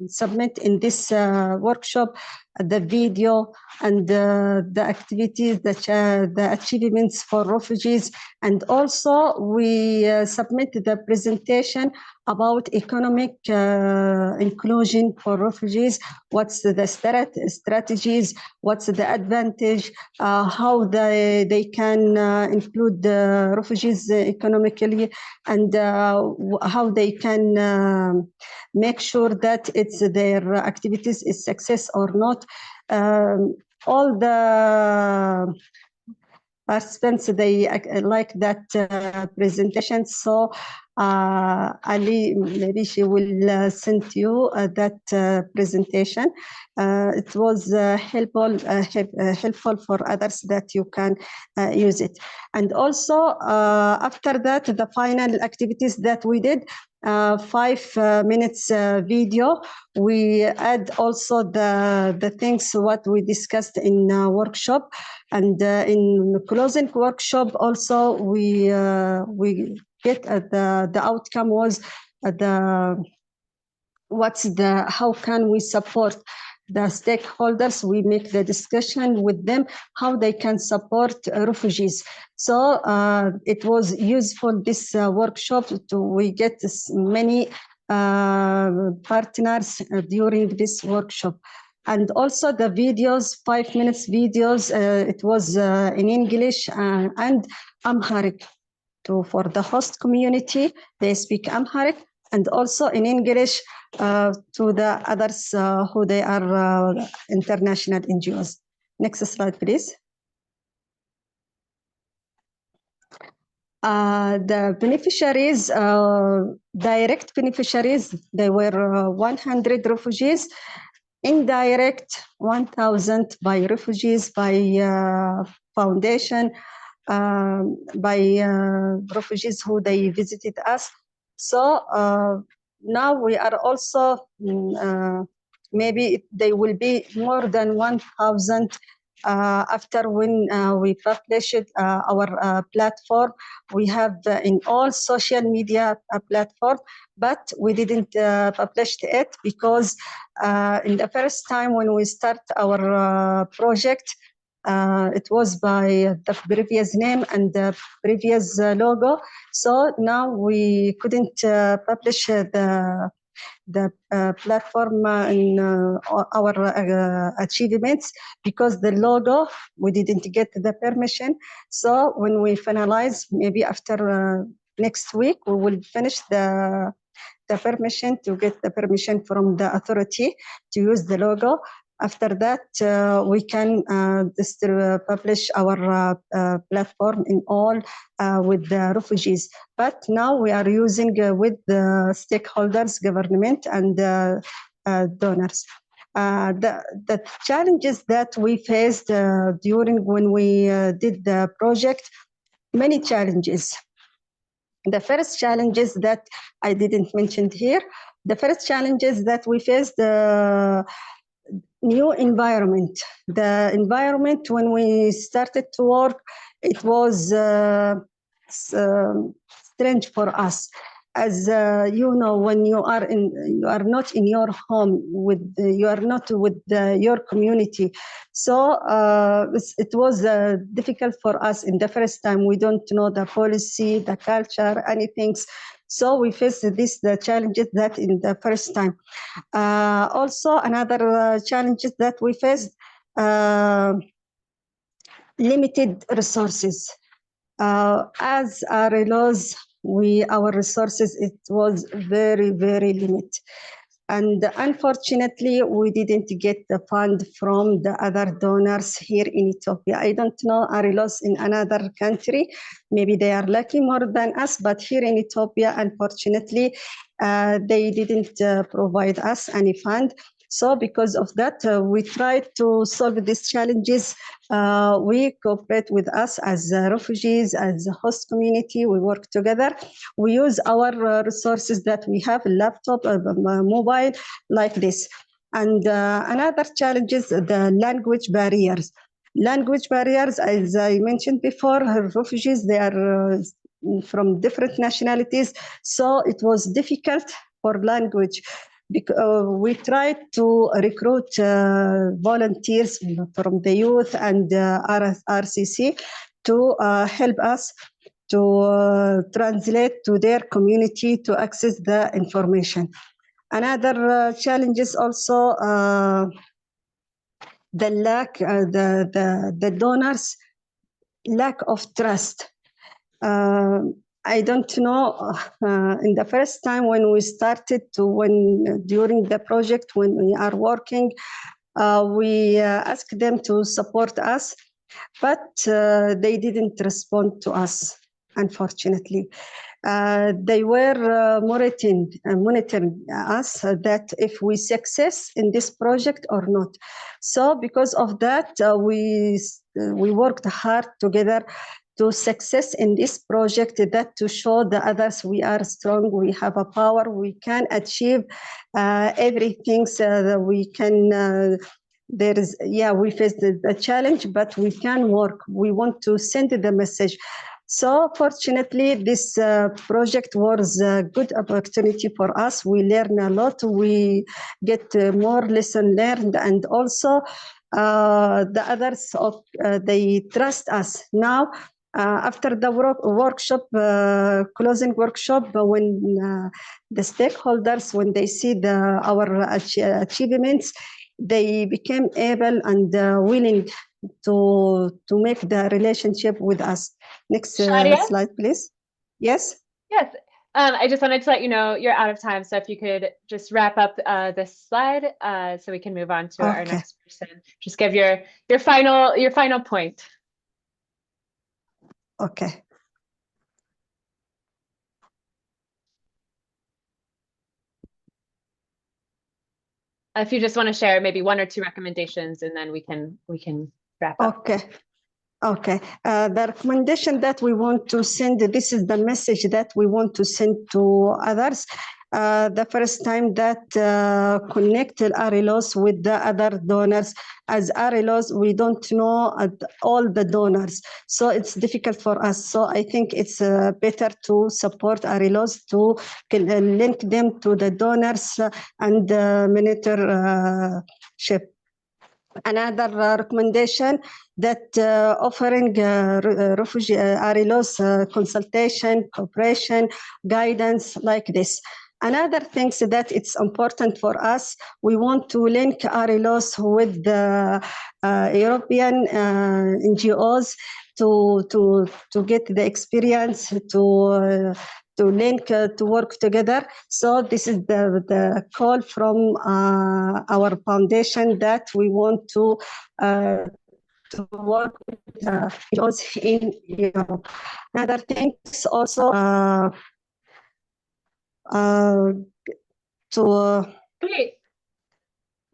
submit in this workshop the video and the activities, the achievements for refugees, and also we submit the presentation about economic inclusion for refugees. What's the strategies? What's the advantage? How they can include the refugees economically, and how they can make sure that their activities is success or not. All the participants, they like that presentation. So Ali, maybe she will send you that presentation. It was helpful for others that you can use it. And also after that, the final activities that we did, 5 minutes video. We add also the things what we discussed in workshop, and in closing workshop also we get the outcome was how can we support the stakeholders. We make the discussion with them how they can support refugees. So it was useful, this workshop, we get many partners during this workshop. And also the videos, 5 minutes videos, it was in English and Amharic. For the host community, they speak Amharic, and also in English to the others who they are international NGOs. Next slide, please. The beneficiaries, direct beneficiaries, they were 100 refugees. Indirect, 1,000 by refugees, by foundation, by refugees who they visited us. So now we are also, maybe they will be more than 1,000 after when we published our platform. We have in all social media platform, but we didn't publish it because in the first time when we start our project, it was by the previous name and the previous logo. So now we couldn't publish the platform in our achievements because the logo, we didn't get the permission. So when we finalize, maybe after next week, we will finish the permission to get the permission from the authority to use the logo. After that, we can publish our platform in all with the refugees. But now we are using with the stakeholders, government, and donors. The challenges that we faced during when we did the project, many challenges. The first challenges that I didn't mention here, the first challenges that we faced, new environment. The environment when we started to work, it was strange for us. As you know, when you are not in your home, you are not with your community. So it was difficult for us in the first time. We don't know the policy, the culture, anything. So we faced the challenges that in the first time. Also, another challenges that we faced, limited resources. As RLOs, our resources, it was very, very limited. And unfortunately, we didn't get the fund from the other donors here in Ethiopia. I don't know RLOs in another country. Maybe they are lucky more than us, but here in Ethiopia, unfortunately, they didn't provide us any fund. So because of that, we tried to solve these challenges. We cooperate with us as refugees, as a host community. We work together. We use our resources that we have, laptop, mobile, like this. And another challenge is the language barriers. Language barriers, as I mentioned before, refugees, they are from different nationalities, so it was difficult for language. We tried to recruit volunteers from the youth and RCC to help us to translate to their community to access the information. Another challenge is also the lack, the donors' lack of trust. I don't know, in the first time when we started during the project, when we are working, we asked them to support us, but they didn't respond to us, unfortunately. They were monitoring us that if we success in this project or not. So because of that, we worked hard together to success in this project, that to show the others we are strong, we have a power, we can achieve everything that we can. We faced the challenge, but we can work. We want to send the message. So fortunately, this project was a good opportunity for us. We learn a lot. We get more lesson learned, and also the others they trust us now. After the workshop, closing workshop, when the stakeholders, when they see our achievements, they became able and willing to make the relationship with us. Next slide, please. Yes?
Yes. I just wanted to let you know you're out of time. So if you could just wrap up this slide so we can move on to our next person. Just give your final point.
Okay.
If you just want to share maybe one or two recommendations, and then we can wrap up.
Okay. The recommendation that we want to send, this is the message that we want to send to others. The first time that connect RLOs with the other donors. As RLOs, we don't know all the donors, so it's difficult for us. So I think it's better to support RLOs, to link them to the donors and mentorship. Another recommendation that offering refugee RLOs consultation, cooperation, guidance like this. Another thing that it's important for us, we want to link RLOs with the European NGOs to get the experience, to link, to work together. So this is the call from our foundation, that we want to work with NGOs in Europe. Another thing is also
Great.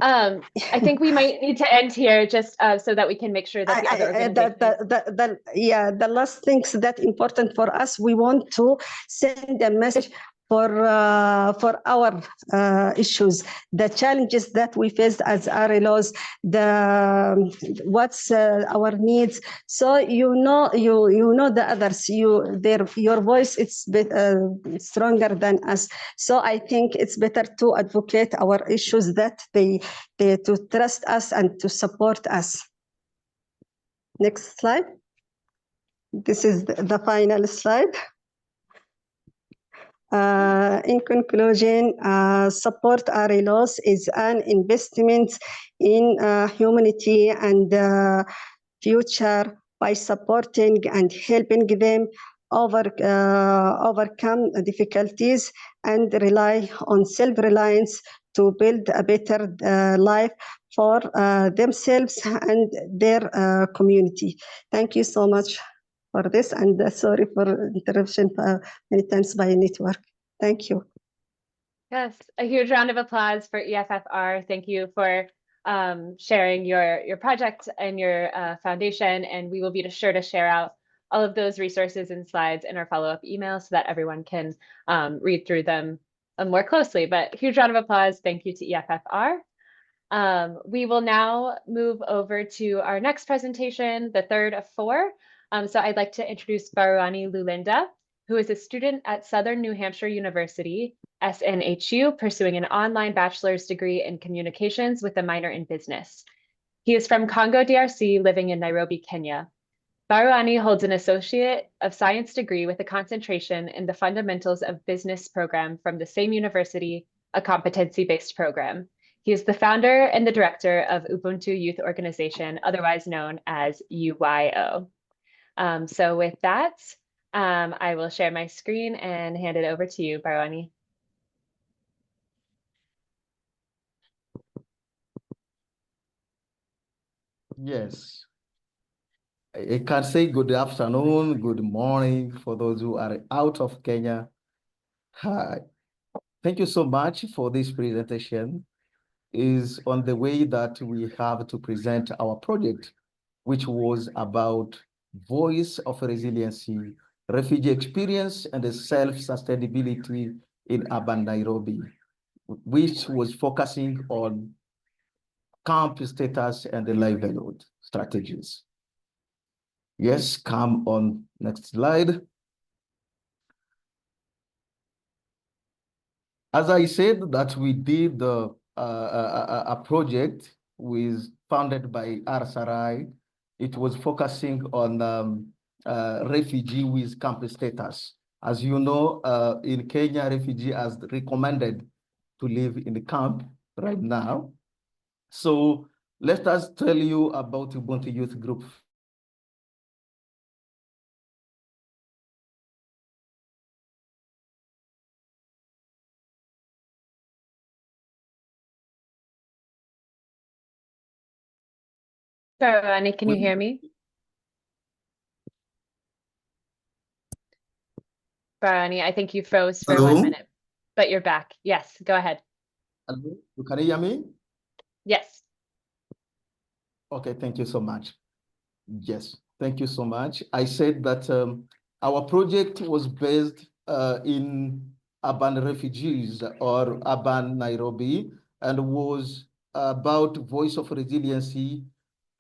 I think we might need to end here, just so that we can make sure that the other organizations.
The last things that important for us, we want to send a message for our issues, the challenges that we faced as RLOs, what's our needs. So you know the others, your voice is stronger than us. So I think it's better to advocate our issues, that they to trust us and to support us. Next slide. This is the final slide. In conclusion, support RLOs is an investment in humanity and future by supporting and helping them overcome difficulties and rely on self-reliance to build a better life for themselves and their community. Thank you so much for this, and sorry for interruption many times by network. Thank you.
Yes, a huge round of applause for EFFR. Thank you for sharing your project and your foundation, and we will be sure to share out all of those resources and slides in our follow-up email so that everyone can read through them more closely. But huge round of applause. Thank you to EFFR. We will now move over to our next presentation, the third of four. So I'd like to introduce Barwani Lulinda, who is a student at Southern New Hampshire University, SNHU, pursuing an online bachelor's degree in communications with a minor in business. He is from Congo, DRC, living in Nairobi, Kenya. Barwani holds an Associate of Science degree with a concentration in the Fundamentals of Business program from the same university, a competency-based program. He is the founder and the director of Ubuntu Youth Organization, otherwise known as UYO. So with that, I will share my screen and hand it over to you, Barwani.
Yes. I can say good afternoon, good morning for those who are out of Kenya. Hi. Thank you so much for this presentation. Is on the way that we have to present our project, which was about voice of resiliency, refugee experience, and the self-sustainability in urban Nairobi, which was focusing on camp status and the livelihood strategies. Yes, come on, next slide. As I said that we did a project funded by RSRI. It was focusing on refugee with camp status. As you know, in Kenya, refugee are recommended to live in the camp right now. So let us tell you about Ubuntu Youth Group.
Barwani, can you hear me? Barwani, I think you froze for
Hello?
1 minute, but you're back. Yes, go ahead.
Hello? Can you hear me?
Yes.
Okay, thank you so much. Yes, thank you so much. I said that our project was based in urban refugees or urban Nairobi, and was about voice of resiliency,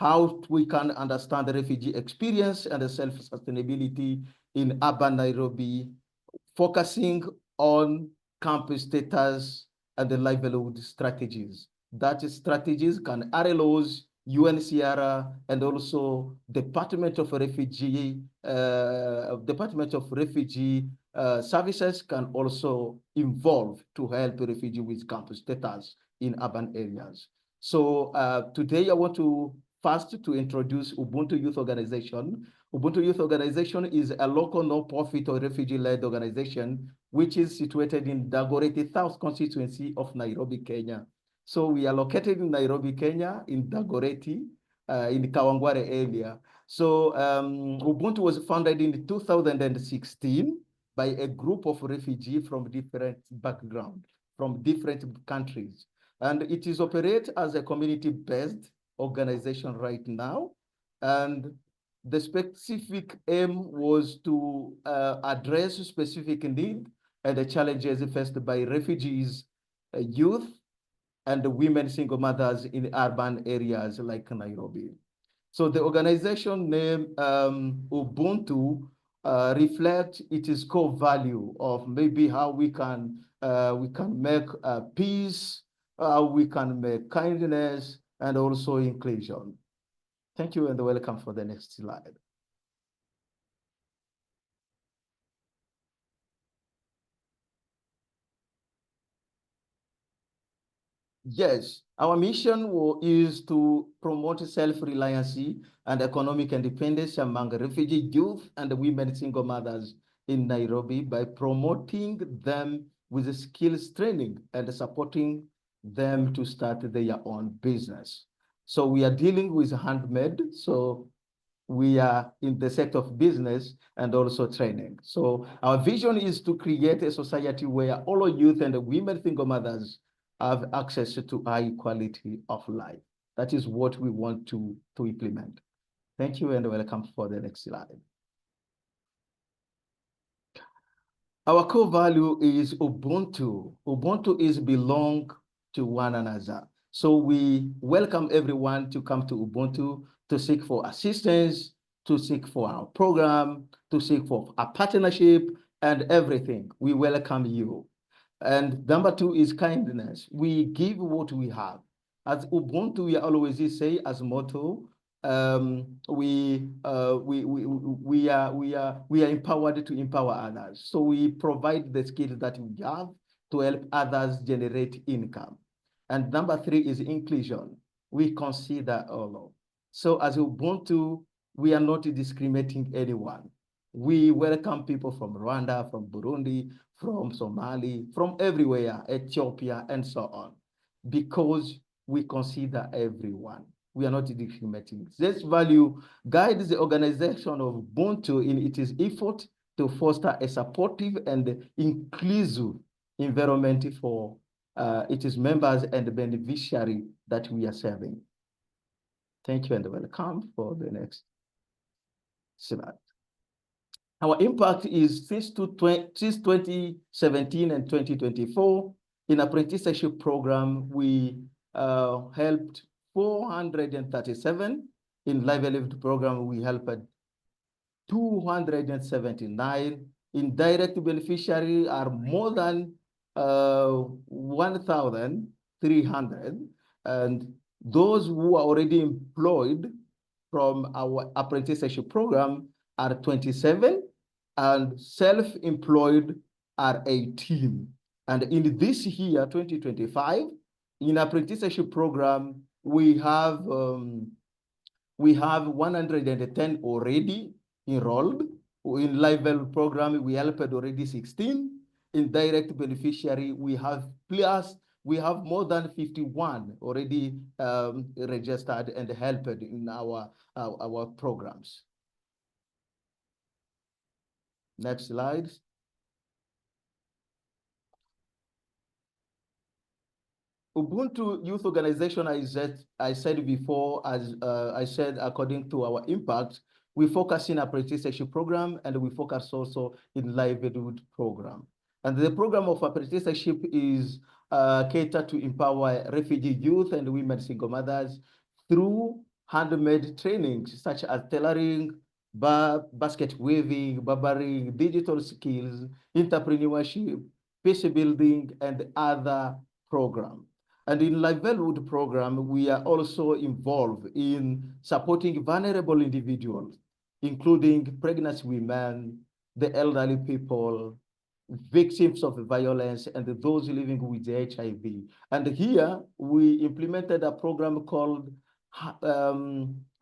how we can understand the refugee experience and the self-sustainability in urban Nairobi, focusing on campus status and the livelihood strategies. That is strategies can RLOs, UNHCR, and also Department of Refugee Services can also involve to help refugee with campus status in urban areas. So today I want to first to introduce Ubuntu Youth Organization. Ubuntu Youth Organization is a local non-profit or refugee-led organization which is situated in Dagoretti South constituency of Nairobi, Kenya. So we are located in Nairobi, Kenya, in Dagoretti, in the Kawangware area. So Ubuntu was founded in 2016 by a group of refugees from different backgrounds, from different countries. And it is operate as a community-based organization right now. And the specific aim was to address specific need and the challenges faced by refugees, youth, and the women single mothers in urban areas like Nairobi. So the organization name Ubuntu reflects its core value of maybe how we can make peace, we can make kindness, and also inclusion. Thank you and welcome for the next slide. Yes, our mission is to promote self-reliance and economic independence among refugee youth and women single mothers in Nairobi by promoting them with skills training and supporting them to start their own business. So we are dealing with handmade, so we are in the sector of business and also training. So our vision is to create a society where all youth and women single mothers have access to high quality of life. That is what we want to implement. Thank you and welcome for the next slide. Our core value is Ubuntu. Ubuntu is belong to one another. So we welcome everyone to come to Ubuntu to seek for assistance, to seek for our program, to seek for a partnership and everything. We welcome you. And number two is kindness. We give what we have. As Ubuntu, we always say as motto, we are empowered to empower others. So we provide the skills that we have to help others generate income. And number three is inclusion. We consider all. So as Ubuntu, we are not discriminating anyone. We welcome people from Rwanda, from Burundi, from Somali, from everywhere, Ethiopia, and so on, because we consider everyone. We are not discriminating. This value guides the organization of Ubuntu in its effort to foster a supportive and inclusive environment for its members and the beneficiary that we are serving. Thank you and welcome for the next slide. Our impact is since 2017 and 2024, in apprenticeship program, we helped 437. In livelihood program, we helped 279. In direct beneficiary are more than 1,300. And those who are already employed from our apprenticeship program are 27, and self-employed are 18. And in this year, 2025, in apprenticeship program, we have 110 already enrolled. In level program, we helped already 16. In direct beneficiary, we have more than 51 already registered and helped in our programs. Next slide. Ubuntu Youth Organization, I said before, as I said, according to our impact, we focus in apprenticeship program and we focus also in livelihood program. And the program of apprenticeship is catered to empower refugee youth and women single mothers through handmade trainings such as tailoring, basket weaving, barbering, digital skills, entrepreneurship, peace building, and other programs. And in livelihood program, we are also involved in supporting vulnerable individuals, including pregnant women, the elderly people, victims of violence, and those living with HIV. And here we implemented a program called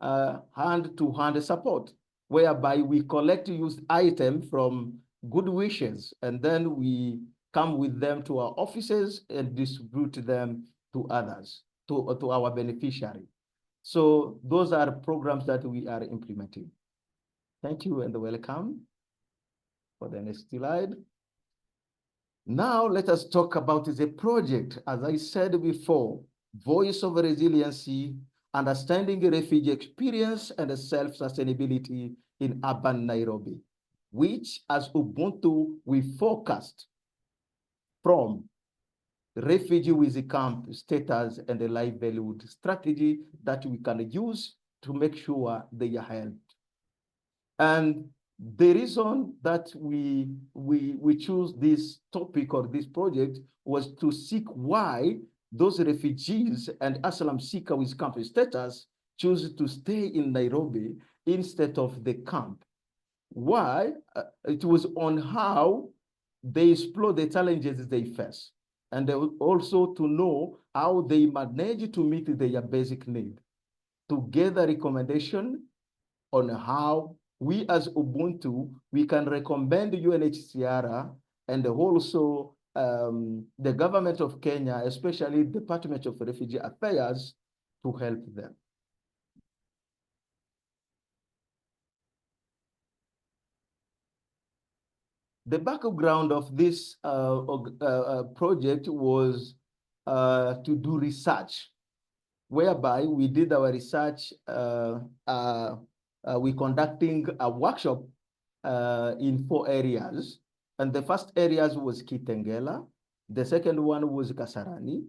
hand-to-hand support, whereby we collect used items from good wishes, and then we come with them to our offices and distribute them to others, to our beneficiary. So those are programs that we are implementing. Thank you and welcome. For the next slide. Now let us talk about the project. As I said before, Voice of Resiliency, Understanding Refugee Experience and Self-Sustainability in Urban Nairobi, which as Ubuntu, we focused from refugee with camp status and the livelihood strategy that we can use to make sure they are helped. And the reason that we choose this topic or this project was to seek why those refugees and asylum seekers with camp status choose to stay in Nairobi instead of the camp. Why? It was on how they explore the challenges they face, and also to know how they manage to meet their basic need, to gather recommendation on how we as Ubuntu, we can recommend UNHCR and also the government of Kenya, especially Department of Refugee Affairs, to help them. The background of this project was to do research, whereby we did our research, we conducting a workshop in 4 areas. And the first areas was Kitengela, the second one was Kasarani,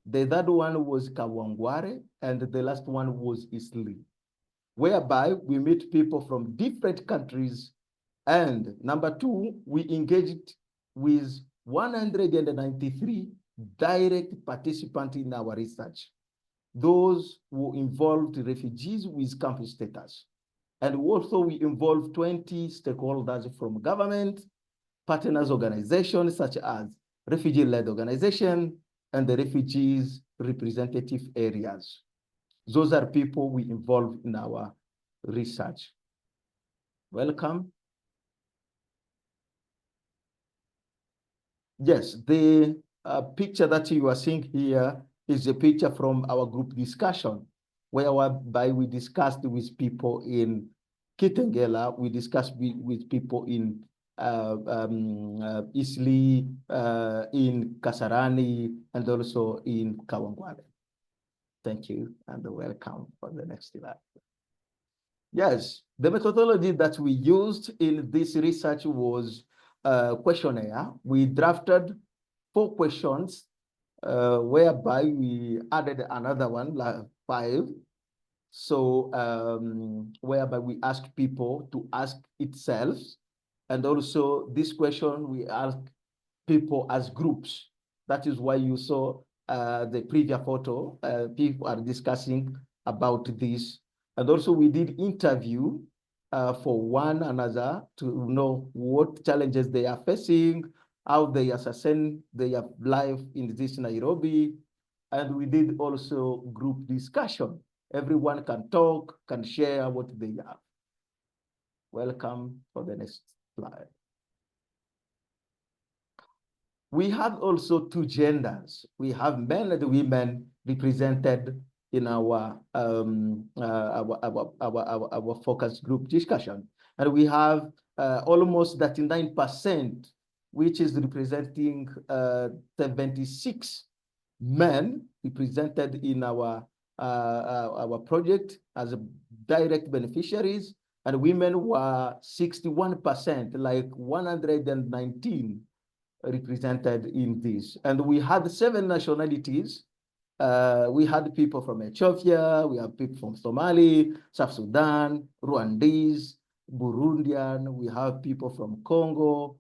The third one was Kawangware, and the last one was Isli, whereby we meet people from different countries. And number two, we engaged with 193 direct participants in our research, those who involved refugees with campus status. And also we involved 20 stakeholders from government, partners organizations such as refugee-led organization and the refugees representative areas. Those are people we involved in our research. Welcome. Yes, the picture that you are seeing here is a picture from our group discussion, whereby we discussed with people in Kitengela, we discussed with people in Isli, in Kasarani, and also in Kawangware. Thank you, and welcome for the next slide. Yes, the methodology that we used in this research was a questionnaire. We drafted 4 questions, whereby we added another one, like 5. So whereby we asked people to ask itself. And also this question, we ask people as groups. That is why you saw the previous photo. People are discussing about this. And also we did interview for one another to know what challenges they are facing, how they assess their life in this Nairobi. And we did also group discussion. Everyone can talk, can share what they have. Welcome for the next slide. We have also 2 genders. We have men and women represented in our focus group discussion. And we have almost 39%, which is representing 76 men represented in our project as direct beneficiaries, and women were 61%, like 119 represented in this. And we had 7 nationalities. We had people from Ethiopia, we have people from Somali, South Sudan, Rwandese, Burundian, we have people from Congo.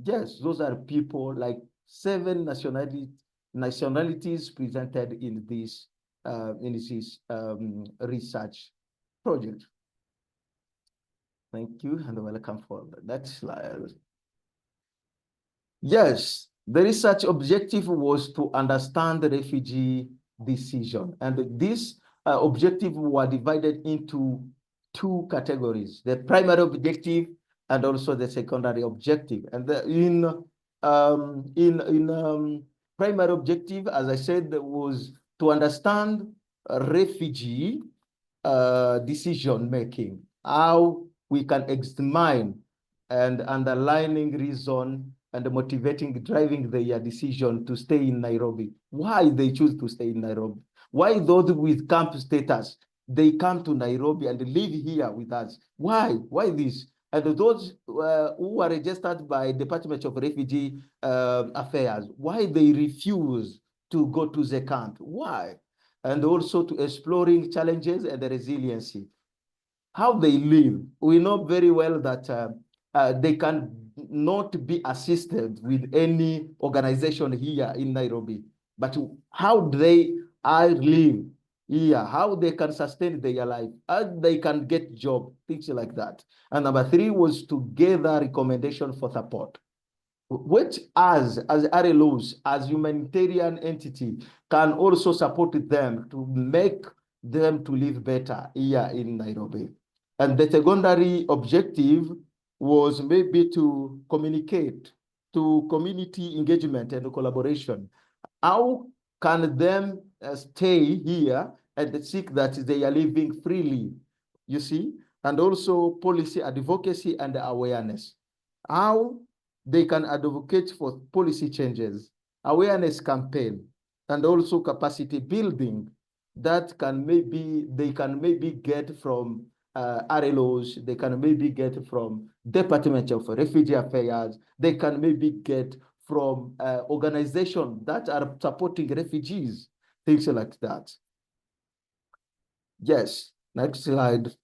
Yes, those are people, like 7 nationalities presented in this research project. Thank you, and welcome for the next slide. Yes, the research objective was to understand the refugee decision. And this objective were divided into 2 categories, the primary objective and also the secondary objective. And primary objective, as I said, was to understand refugee decision-making, how we can examine and underlining reason and motivating, driving their decision to stay in Nairobi. Why they choose to stay in Nairobi? Why those with camp status, they come to Nairobi and live here with us? Why? Why this? And those who are registered by Department of Refugee Affairs, why they refuse to go to the camp? Why? And also to exploring challenges and the resiliency. How they live. We know very well that they can not be assisted with any organization here in Nairobi, but how they live here, how they can sustain their life, how they can get job, things like that. And number 3 was to gather recommendation for support, which as RLOs, as humanitarian entity, can also support them to make them to live better here in Nairobi. And the secondary objective was maybe to communicate, to community engagement and collaboration. How can them stay here and seek that they are living freely, you see? And also policy advocacy and awareness. How they can advocate for policy changes, awareness campaign, and also capacity building that they can maybe get from RLOs, they can maybe get from Department of Refugee Affairs, they can maybe get from organizations that are supporting refugees. things like that. Yes, next slide.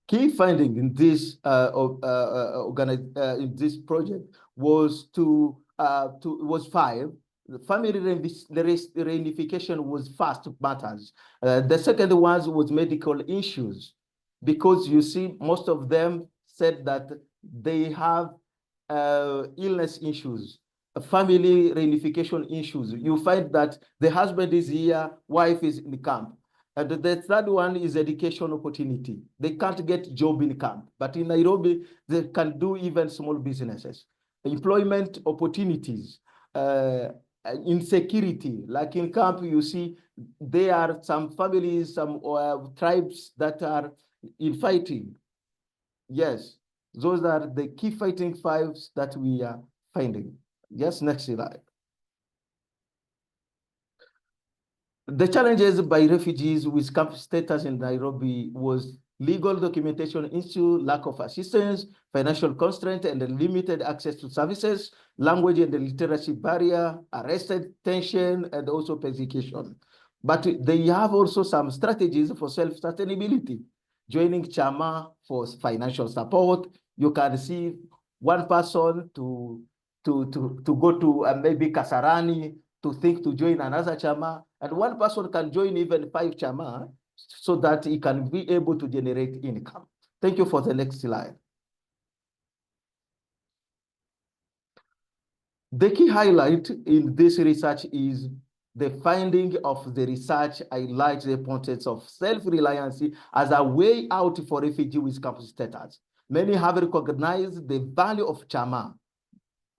Key finding in this in this project was was 5. The family reunification was fast matters. The second one was medical issues, because you see most of them said that they have illness issues, family reunification issues. You find that the husband is here, wife is in the camp. And the third one is education opportunity. They can't get job in camp, but in Nairobi, they can do even small businesses. Employment opportunities, insecurity, like in camp, you see, there are some families, some tribes that are in fighting. Yes, those are the key fighting 5s that we are finding. Yes, next slide. The challenges by refugees with camp status in Nairobi was legal documentation issue, lack of assistance, financial constraint, and limited access to services, language and literacy barrier, arrested tension, and also persecution. But they have also some strategies for self-sustainability. Joining Chama for financial support. You can see one person to go to maybe Kasarani, to think to join another Chama, and one person can join even 5 Chama so that he can be able to generate income. Thank you for the next slide. The key highlight in this research is the finding of the research highlights the importance of self-reliance as a way out for refugees with camp status. Many have recognized the value of Chama,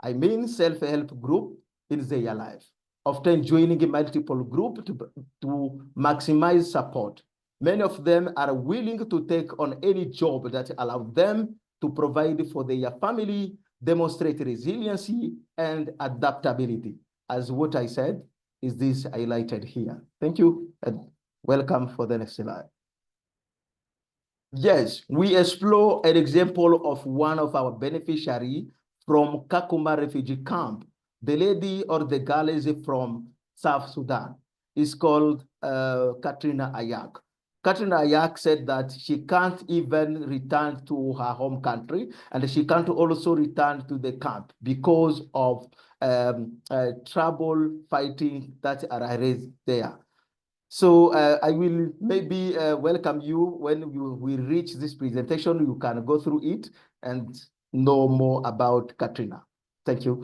I mean self-help group, in their life, often joining a multiple group to maximize support. Many of them are willing to take on any job that allows them to provide for their family, demonstrate resiliency and adaptability. As what I said, is this highlighted here. Thank you and welcome for the next slide. Yes, we explore an example of one of our beneficiaries from Kakuma refugee camp. The lady or the girl is from South Sudan. It's called Katrina Ayak. Katrina Ayak said that she can't even return to her home country, and she can't also return to the camp because of trouble fighting that arises there. So I will maybe welcome you when we reach this presentation. You can go through it and know more about Katrina. Thank you.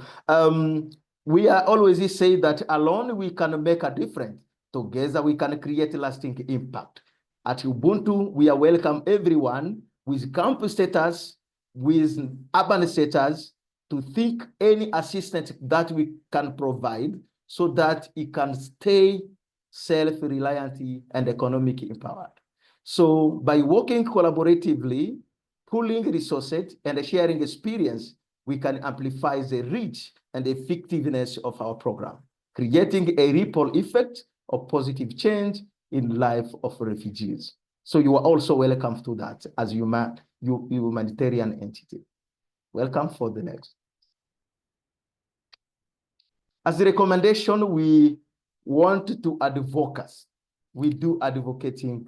We are always say that alone we can make a difference. Together we can create lasting impact. At Ubuntu, we are welcome everyone with camp status, with urban status, to think any assistance that we can provide so that it can stay self-reliant and economic empowered. So by working collaboratively, pooling resources and sharing experience, we can amplify the reach and effectiveness of our program, creating a ripple effect of positive change in life of refugees. So you are also welcome to that as humanitarian entity. Welcome for the next. As a recommendation, we want to advocate. We do advocating.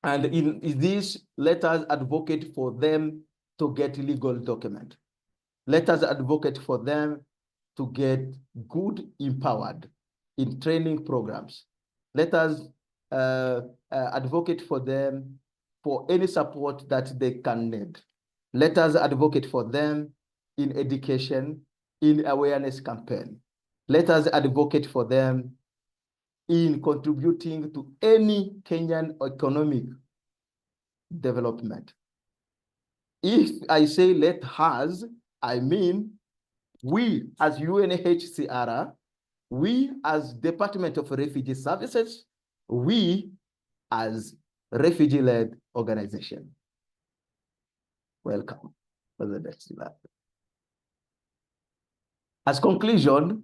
And in this, let us advocate for them to get legal document. Let us advocate for them to get good empowered in training programs. Let us advocate for them for any support that they can need. Let us advocate for them in education, in awareness campaign. Let us advocate for them in contributing to any Kenyan economic development. If I say let us, I mean we as UNHCR, we as Department of Refugee Services, we as refugee-led organization. Welcome for the next slide. As conclusion,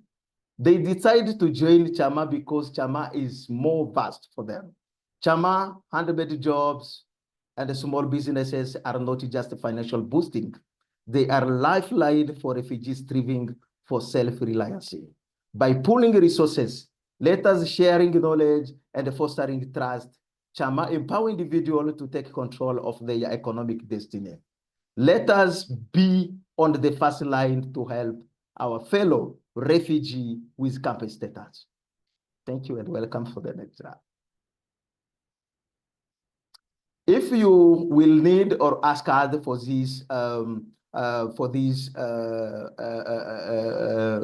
they decided to join Chama because Chama is more vast for them. Chama, handmade jobs, and the small businesses are not just financial boosting. They are lifeline for refugees striving for self-reliance. By pooling resources, Let us sharing knowledge and fostering trust, Chama, empower individuals to take control of their economic destiny. Let us be on the first line to help our fellow refugee with campus status. Thank you and welcome for the next round. If you will need or ask us for this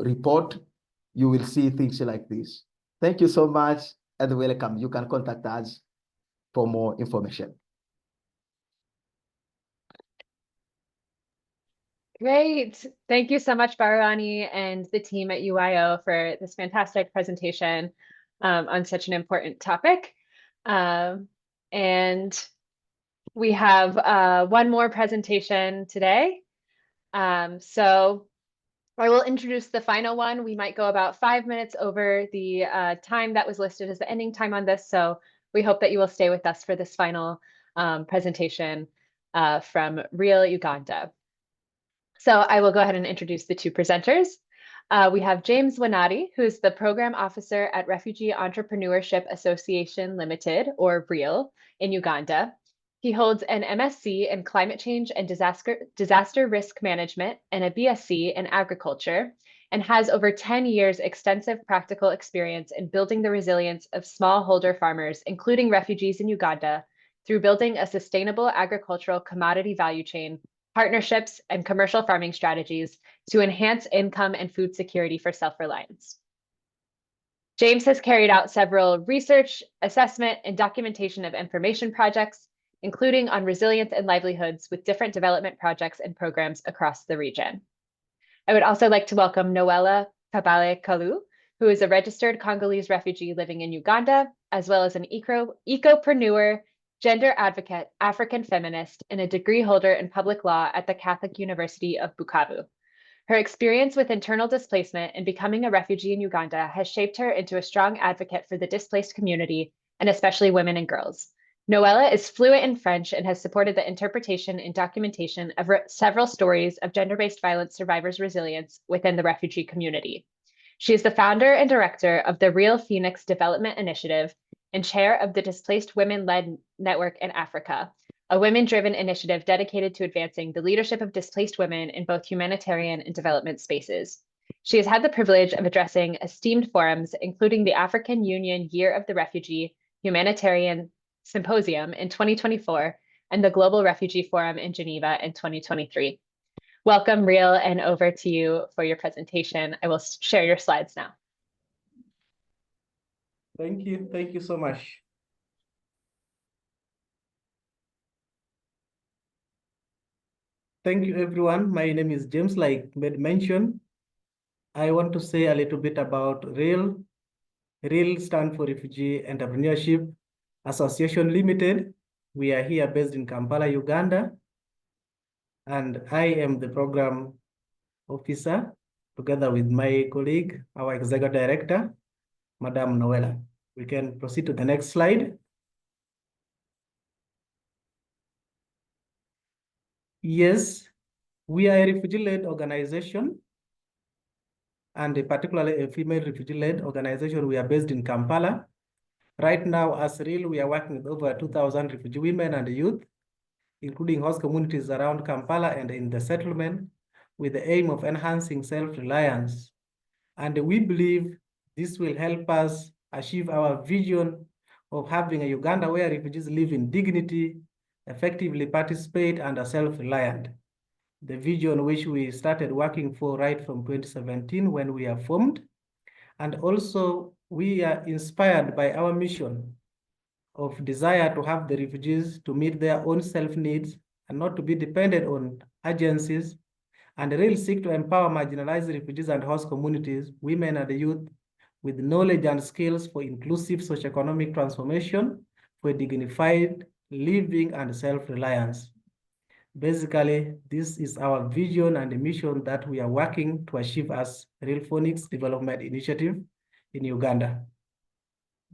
report, you will see things like this. Thank you so much and welcome. You can contact us for more information.
Great. Thank you so much, Barwani and the team at UIO for this fantastic presentation on such an important topic. And we have one more presentation today. So I will introduce the final one. We might go about 5 minutes over the time that was listed as the ending time on this. So we hope that you will stay with us for this final presentation from Real Uganda. So I will go ahead and introduce the two presenters. We have James Wanati, who is the Program Officer at Refugee Entrepreneurship Association Limited, or REAL, in Uganda. He holds an MSc in Climate Change and Disaster Risk Management and a BSc in Agriculture, and has over 10 years extensive practical experience in building the resilience of smallholder farmers, including refugees in Uganda, through building a sustainable agricultural commodity value chain, partnerships, and commercial farming strategies to enhance income and food security for self-reliance. James has carried out several research, assessment, and documentation of information projects, including on resilience and livelihoods with different development projects and programs across the region. I would also like to welcome Noella Kabale Kalu, who is a registered Congolese refugee living in Uganda, as well as an ecopreneur, gender advocate, African feminist, and a degree holder in public law at the Catholic University of Bukavu. Her experience with internal displacement and becoming a refugee in Uganda has shaped her into a strong advocate for the displaced community, and especially women and girls. Noella is fluent in French and has supported the interpretation and documentation of several stories of gender-based violence survivors' resilience within the refugee community. She is the founder and director of the Real Phoenix Development Initiative and chair of the Displaced Women-Led Network in Africa, a women-driven initiative dedicated to advancing the leadership of displaced women in both humanitarian and development spaces. She has had the privilege of addressing esteemed forums, including the African Union Year of the Refugee Humanitarian Symposium in 2024 and the Global Refugee Forum in Geneva in 2023. Welcome, Real, and over to you for your presentation. I will share your slides now.
Thank you so much. Thank you, everyone. My name is James, like made mention. I want to say a little bit about REAL. REAL stands for Refugee Entrepreneurship Association Limited. We are here based in Kampala, Uganda. And I am the program officer, together with my colleague, our executive director, Madam Noella. We can proceed to the next slide. Yes, we are a refugee-led organization, and particularly a female refugee-led organization. We are based in Kampala. Right now, as REAL, we are working with over 2,000 refugee women and youth, including host communities around Kampala and in the settlement, with the aim of enhancing self-reliance. And we believe this will help us achieve our vision of having a Uganda where refugees live in dignity, effectively participate, and are self-reliant. The vision which we started working for right from 2017 when we are formed. And also we are inspired by our mission of desire to have the refugees to meet their own self-needs and not to be dependent on agencies, and really seek to empower marginalized refugees and host communities, women and youth, with knowledge and skills for inclusive socioeconomic transformation, for dignified living and self-reliance. Basically, this is our vision and the mission that we are working to achieve as Real Phoenix Development Initiative in Uganda.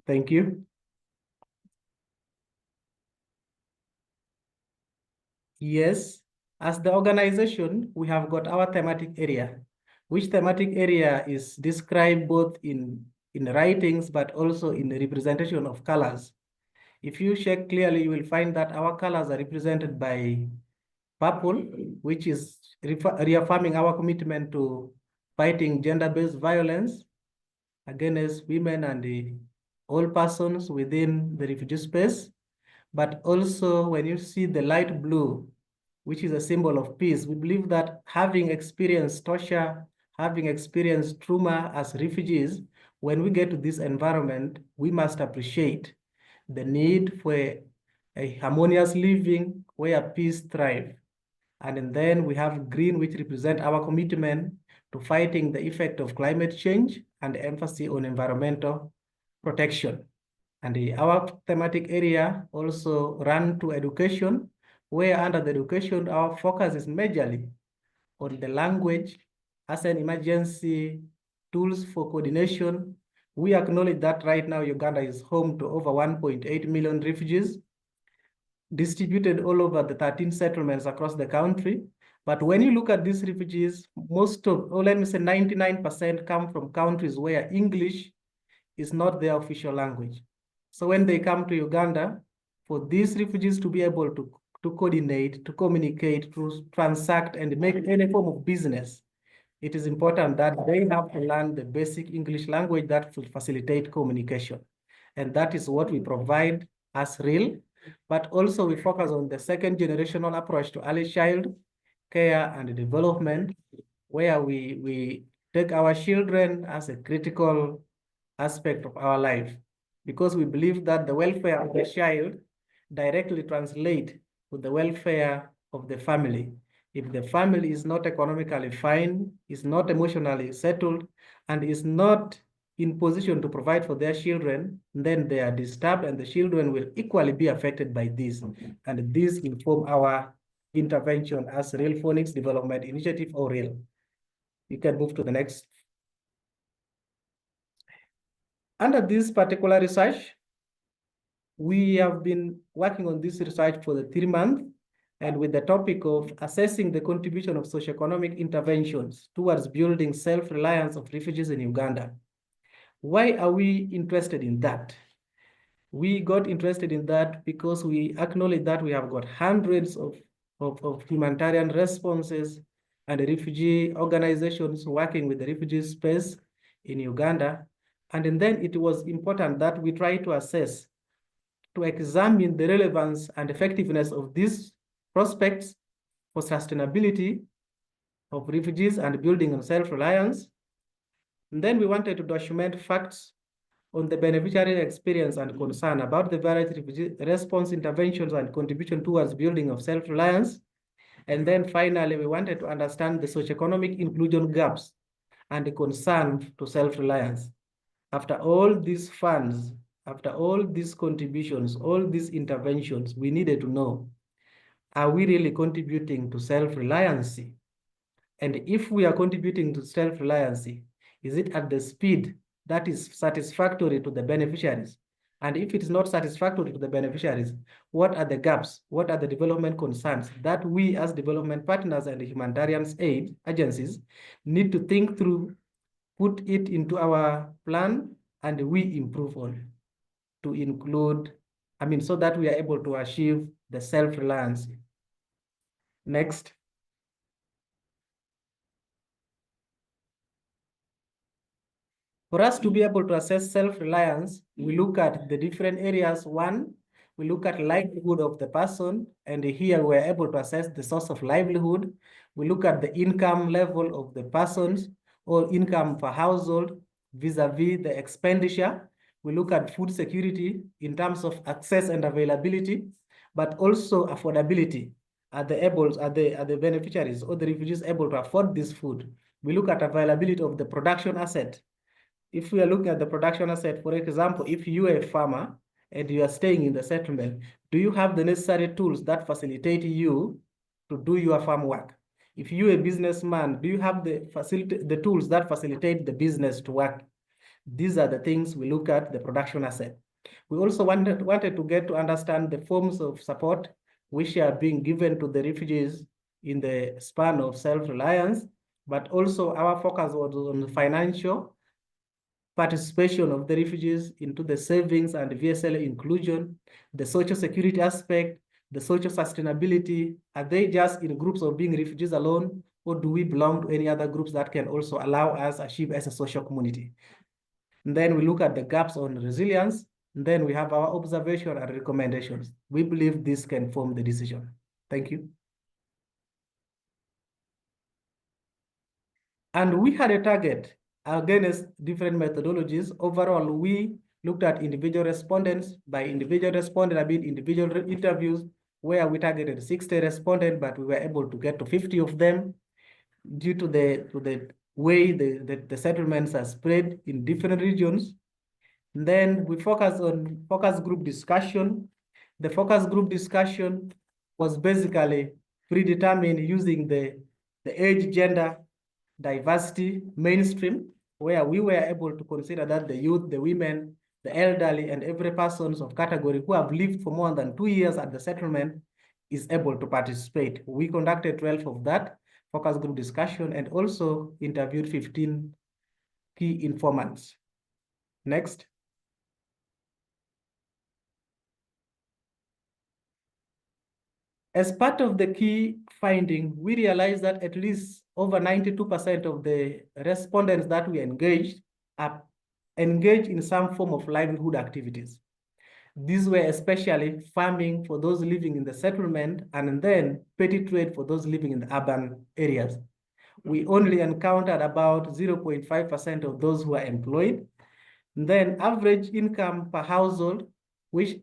Thank you. Yes, as the organization, we have got our thematic area, which thematic area is described both in in writings, but also in the representation of colors. If you check clearly, you will find that our colors are represented by purple, which is reaffirming our commitment to fighting gender-based violence against women and all persons within the refugee space. But also when you see the light blue, which is a symbol of peace, we believe that having experienced torture, having experienced trauma as refugees, when we get to this environment, we must appreciate the need for a harmonious living where peace thrives. And then we have green, which represent our commitment to fighting the effect of climate change and emphasis on environmental protection. And our thematic area also run to education, where under the education, our focus is majorly on the language as an emergency tools for coordination. We acknowledge that right now Uganda is home to over 1.8 million refugees distributed all over the 13 settlements across the country. But when you look at these refugees, most of, or let me say 99% come from countries where English is not their official language. So when they come to Uganda, for these refugees to be able to coordinate, to communicate, to transact and make any form of business, it is important that they have to learn the basic English language that will facilitate communication. And that is what we provide as RLO, but also we focus on the second generational approach to early child care and development, where we take our children as a critical aspect of our life, because we believe that the welfare of the child directly translates to the welfare of the family. If the family is not economically fine, is not emotionally settled, and is not in position to provide for their children, then they are disturbed and the children will equally be affected by this. And this inform our intervention as RLO Phonics Development Initiative, or RLO. You can move to the next. Under this particular research, we have been working on this research for the 3 months, and with the topic of assessing the contribution of socioeconomic interventions towards building self-reliance of refugees in Uganda. Why are we interested in that? We got interested in that because we acknowledge that we have got hundreds of humanitarian responses and refugee organizations working with the refugee space in Uganda. And then it was important that we try to assess, to examine the relevance and effectiveness of these prospects for sustainability of refugees and building on self-reliance. And then we wanted to document facts on the beneficiary experience and concern about the various refugee response interventions and contribution towards building of self-reliance. And then finally, we wanted to understand the socioeconomic inclusion gaps and the concern to self-reliance. After all these funds, after all these contributions, all these interventions, we needed to know, are we really contributing to self-reliance? And if we are contributing to self-reliance, is it at the speed that is satisfactory to the beneficiaries? And if it is not satisfactory to the beneficiaries, what are the gaps? What are the development concerns that we as development partners and humanitarian aid agencies need to think through, put it into our plan, and we improve on to include, so that we are able to achieve the self-reliance. Next. For us to be able to assess self-reliance, we look at the different areas. One, we look at livelihood of the person, and here we're able to assess the source of livelihood. We look at the income level of the persons, or income per household vis-a-vis the expenditure. We look at food security in terms of access and availability, but also affordability. Are the beneficiaries or the refugees able to afford this food? We look at availability of the production asset. If we are looking at the production asset, for example, if you are a farmer and you are staying in the settlement, do you have the necessary tools that facilitate you to do your farm work? If you are a businessman, do you have the tools that facilitate the business to work? These are the things we look at the production asset. We also wanted to get to understand the forms of support which are being given to the refugees in the span of self-reliance, but also our focus was on the financial participation of the refugees into the savings and VSL inclusion, the social security aspect, the social sustainability. Are they just in groups of being refugees alone, or do we belong to any other groups that can also allow us achieve as a social community? And then we look at the gaps on resilience, and then we have our observation and recommendations. We believe this can form the decision. Thank you. And we had a target against different methodologies. Overall, we looked at individual respondents. By individual respondent, I mean individual interviews, where we targeted 60 respondents, but we were able to get to 50 of them due to the way the settlements are spread in different regions. And then we focus on focus group discussion. The focus group discussion was basically predetermined using the age, gender, diversity mainstream, where we were able to consider that the youth, the women, the elderly, and every persons of category who have lived for more than 2 years at the settlement is able to participate. We conducted 12 of that focus group discussion and also interviewed 15 key informants. Next. As part of the key finding, we realized that at least over 92% of the respondents that we engaged are engaged in some form of livelihood activities. These were especially farming for those living in the settlement, and then petty trade for those living in the urban areas. We only encountered about 0.5% of those who are employed. And then average income per household, which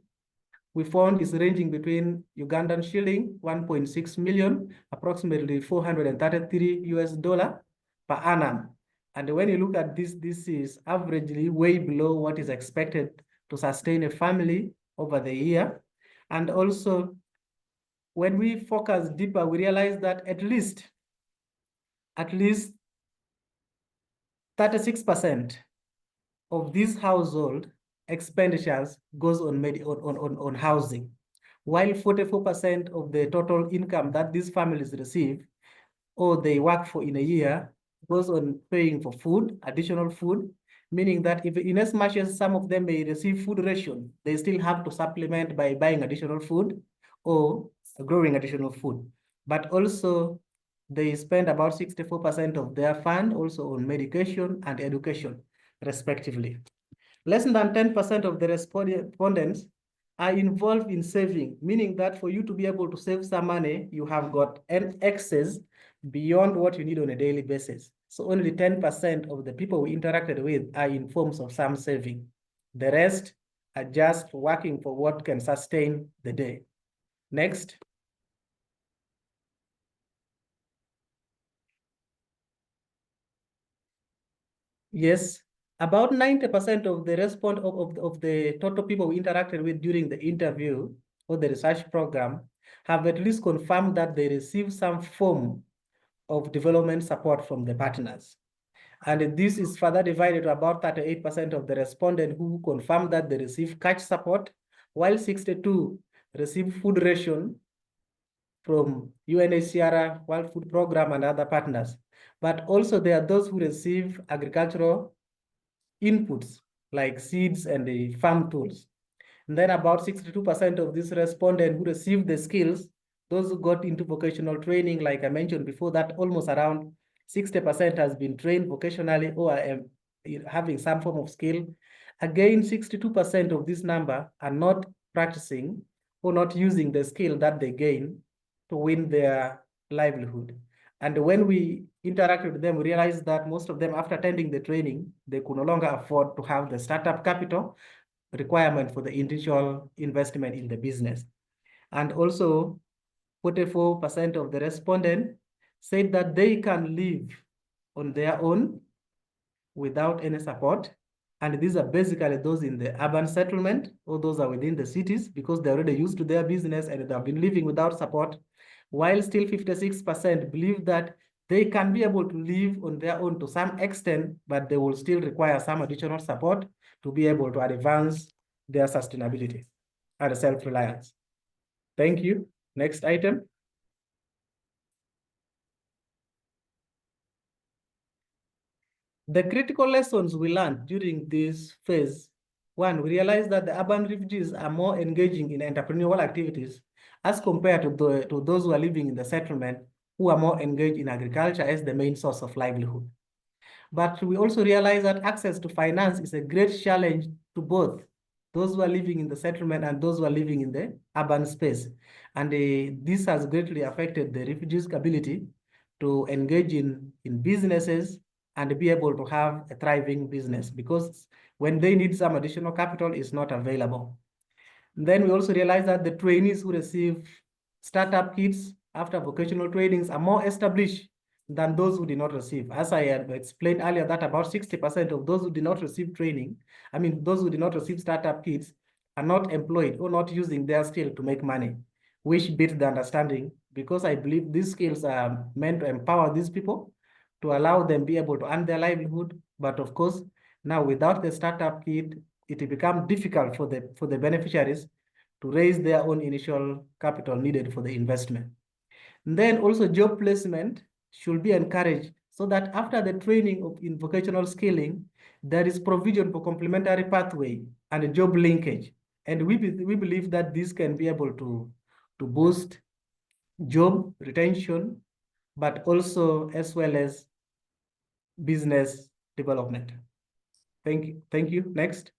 we found is ranging between Ugandan shilling 1.6 million, approximately 433 US dollar per annum. And when you look at this, this is averagely way below what is expected to sustain a family over the year. And also, when we focus deeper, we realize that at least 36% of this household expenditures goes on housing, while 44% of the total income that these families receive or they work for in a year goes on paying for food, additional food, meaning that if in as much as some of them may receive food ration, they still have to supplement by buying additional food or growing additional food. But also they spend about 64% of their fund also on medication and education, respectively. Less than 10% of the respondents are involved in saving, meaning that for you to be able to save some money, you have got an excess beyond what you need on a daily basis. So only 10% of the people we interacted with are in forms of some saving. The rest are just working for what can sustain the day. Next. Yes, about 90% of the of the total people we interacted with during the interview or the research program have at least confirmed that they receive some form of development support from the partners. And this is further divided to about 38% of the respondents who confirmed that they receive cash support, while 62 receive food ration from UNHCR, World Food Program, and other partners. But also there are those who receive agricultural inputs like seeds and the farm tools. And then about 62% of these respondents who received the skills, those who got into vocational training, like I mentioned before, that almost around 60% has been trained vocationally or are having some form of skill. Again, 62% of this number are not practicing or not using the skill that they gain to win their livelihood. And when we interacted with them, we realized that most of them, after attending the training, they could no longer afford to have the startup capital requirement for the initial investment in the business. And also, 44% of the respondents said that they can live on their own without any support. And these are basically those in the urban settlement, or those are within the cities, because they're already used to their business and they've been living without support, while still 56% believe that they can be able to live on their own to some extent, but they will still require some additional support to be able to advance their sustainability and self-reliance. Thank you. Next item. The critical lessons we learned during this phase, one, we realized that the urban refugees are more engaging in entrepreneurial activities as compared to those who are living in the settlement, who are more engaged in agriculture as the main source of livelihood. But we also realize that access to finance is a great challenge to both those who are living in the settlement and those who are living in the urban space. And this has greatly affected the refugees' ability to engage in businesses and be able to have a thriving business, because when they need some additional capital, it's not available. Then we also realize that the trainees who receive startup kits after vocational trainings are more established than those who did not receive. As I had explained earlier, that about 60% of those who did not receive training, those who did not receive startup kits, are not employed or not using their skill to make money, which beats the understanding, because I believe these skills are meant to empower these people, to allow them be able to earn their livelihood. But of course, now without the startup kit, it becomes difficult for the beneficiaries to raise their own initial capital needed for the investment. And then also job placement should be encouraged, so that after the training in vocational skilling, there is provision for complementary pathway and a job linkage. And we believe that this can be able to boost job retention, but also as well as business development. Thank you. Thank you. Next.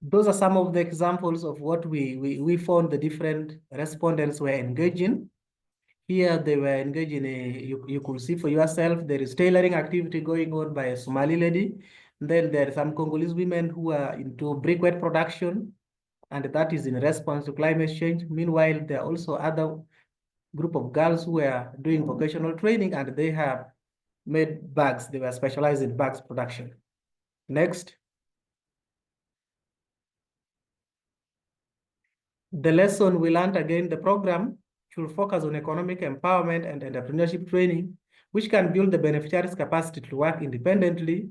Those are some of the examples of what we found the different respondents were engaging. Here they were engaged in you could see for yourself, there is tailoring activity going on by a Somali lady. Then there are some Congolese women who are into briquette production, and that is in response to climate change. Meanwhile, there are also other group of girls who are doing vocational training, and they have made bags. They were specialized in bags production. Next. The lesson we learned again, the program should focus on economic empowerment and entrepreneurship training, which can build the beneficiaries' capacity to work independently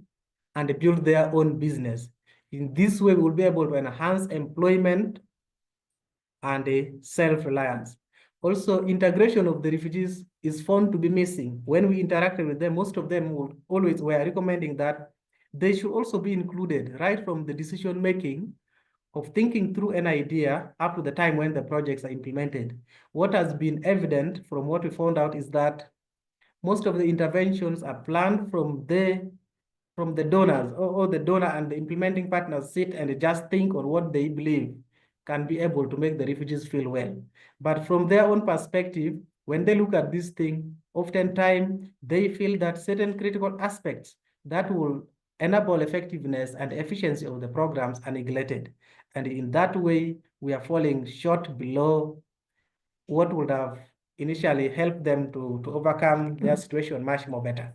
and build their own business. In this way, we will be able to enhance employment and self-reliance. Also, integration of the refugees is found to be missing. When we interacted with them, most of them were recommending that they should also be included right from the decision-making of thinking through an idea up to the time when the projects are implemented. What has been evident from what we found out is that most of the interventions are planned from the donors, or the donor and the implementing partners sit and just think on what they believe can be able to make the refugees feel well. But from their own perspective, when they look at this thing, oftentimes they feel that certain critical aspects that will enable effectiveness and efficiency of the programs are neglected. And in that way, we are falling short below what would have initially helped them to overcome their situation much more better.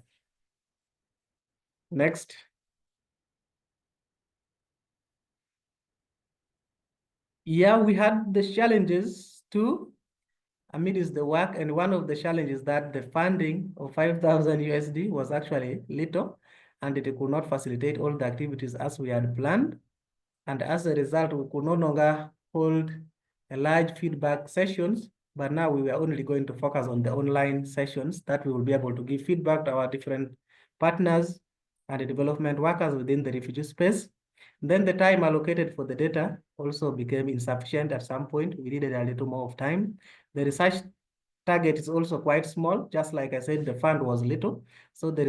Next. Yeah, we had the challenges too amidst the work, and one of the challenges that the funding of 5,000 USD was actually little, and it could not facilitate all the activities as we had planned. And as a result, we could no longer hold a large feedback sessions, but now we were only going to focus on the online sessions that we will be able to give feedback to our different partners and the development workers within the refugee space. Then the time allocated for the data also became insufficient at some point. We needed a little more of time. The research target is also quite small. Just like I said, the fund was little. So the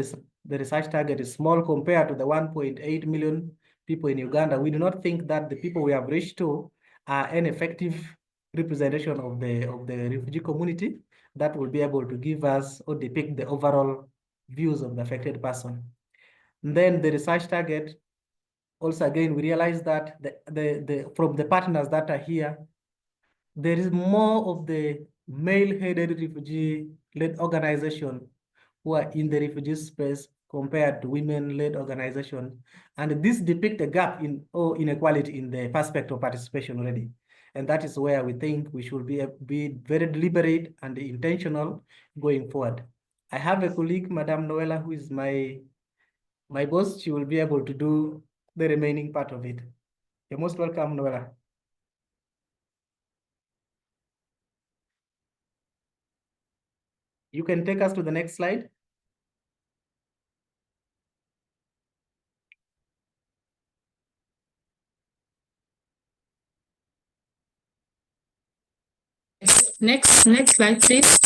research target is small compared to the 1.8 million people in Uganda. We do not think that the people we have reached to are an effective representation of the refugee community that will be able to give us or depict the overall views of the affected person. And then the research target, also again, we realize that from the partners that are here, there is more of the male-headed refugee-led organization who are in the refugee space compared to women-led organizations. And this depicts a gap or inequality in the perspective of participation already. And that is where we think we should be very deliberate and intentional going forward. I have a colleague, Madame Noella, who is my boss. She will be able to do the remaining part of it. You're most welcome, Noella. you can take us to the next slide.
Next slide, please.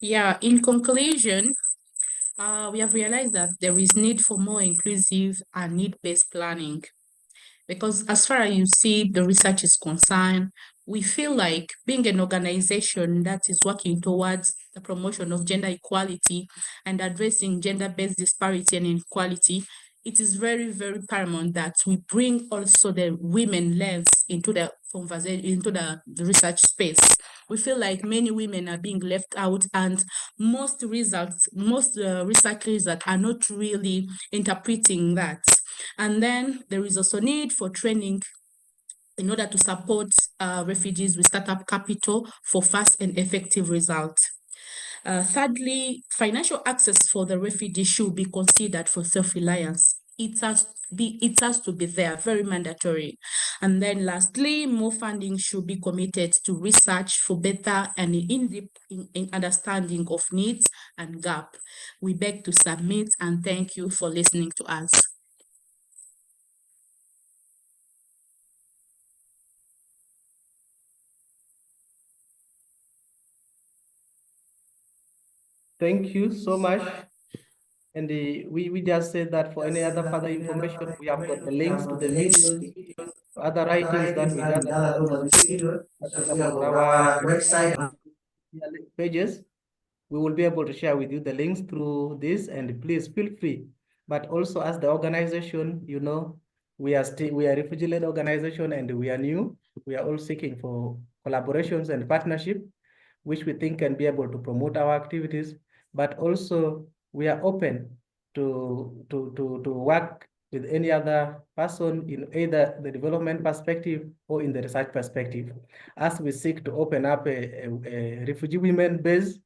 Yeah, in conclusion, we have realized that there is need for more inclusive and need-based planning. Because as far as you see the research is concerned, we feel like being an organization that is working towards the promotion of gender equality and addressing gender-based disparity and inequality, it is very, very paramount that we bring also the women lens into the conversation, into the research space. We feel like many women are being left out, and most research results are not really interpreting that. And then there is also need for training in order to support refugees with startup capital for fast and effective results. Thirdly, financial access for the refugee should be considered for self-reliance. It has to be there, very mandatory. And then lastly, more funding should be committed to research for better and in-depth understanding of needs and gap. We beg to submit, and thank you for listening to us.
Thank you so much. And we just said that for any other further information, we have got the links to the videos, other writings that we gathered over this period available on our website pages. We will be able to share with you the links through this, and please feel free. But also, as the organization, you know, we are a refugee-led organization, and we are new. We are all seeking for collaborations and partnership, which we think can be able to promote our activities. But also, we are open to work with any other person in either the development perspective or in the research perspective, as we seek to open up a refugee women base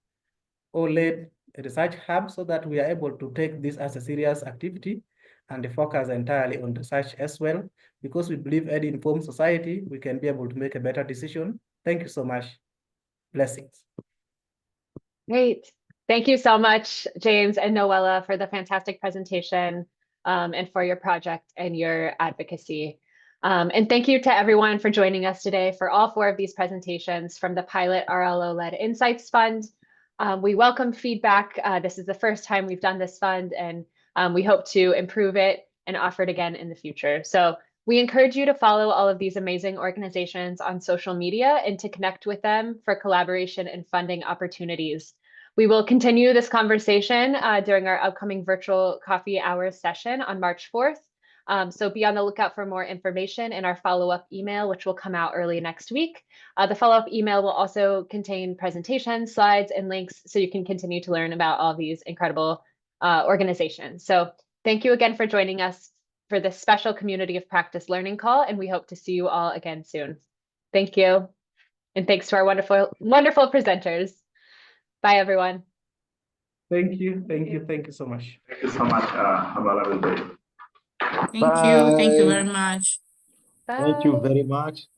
or led research hub, so that we are able to take this as a serious activity and focus entirely on research as well, because we believe in informed society, we can be able to make a better decision. Thank you so much. Blessings.
Great. Thank you so much, James and Noella, for the fantastic presentation and for your project and your advocacy. And thank you to everyone for joining us today for all 4 of these presentations from the pilot RLO-Led Insights Fund. We welcome feedback. This is the first time we've done this fund, and we hope to improve it and offer it again in the future. So we encourage you to follow all of these amazing organizations on social media and to connect with them for collaboration and funding opportunities. We will continue this conversation during our upcoming virtual coffee hours session on March 4th. So be on the lookout for more information in our follow-up email, which will come out early next week. The follow-up email will also contain presentations, slides, and links, so you can continue to learn about all these incredible organizations. So thank you again for joining us for this special community of practice learning call, and we hope to see you all again soon. Thank you. And thanks to our wonderful, wonderful presenters. Bye, everyone.
Thank you. Thank you. Thank you so much.
Thank you so much. Have a lovely day.
Thank you. Thank you very much.
Bye.
Thank you very much.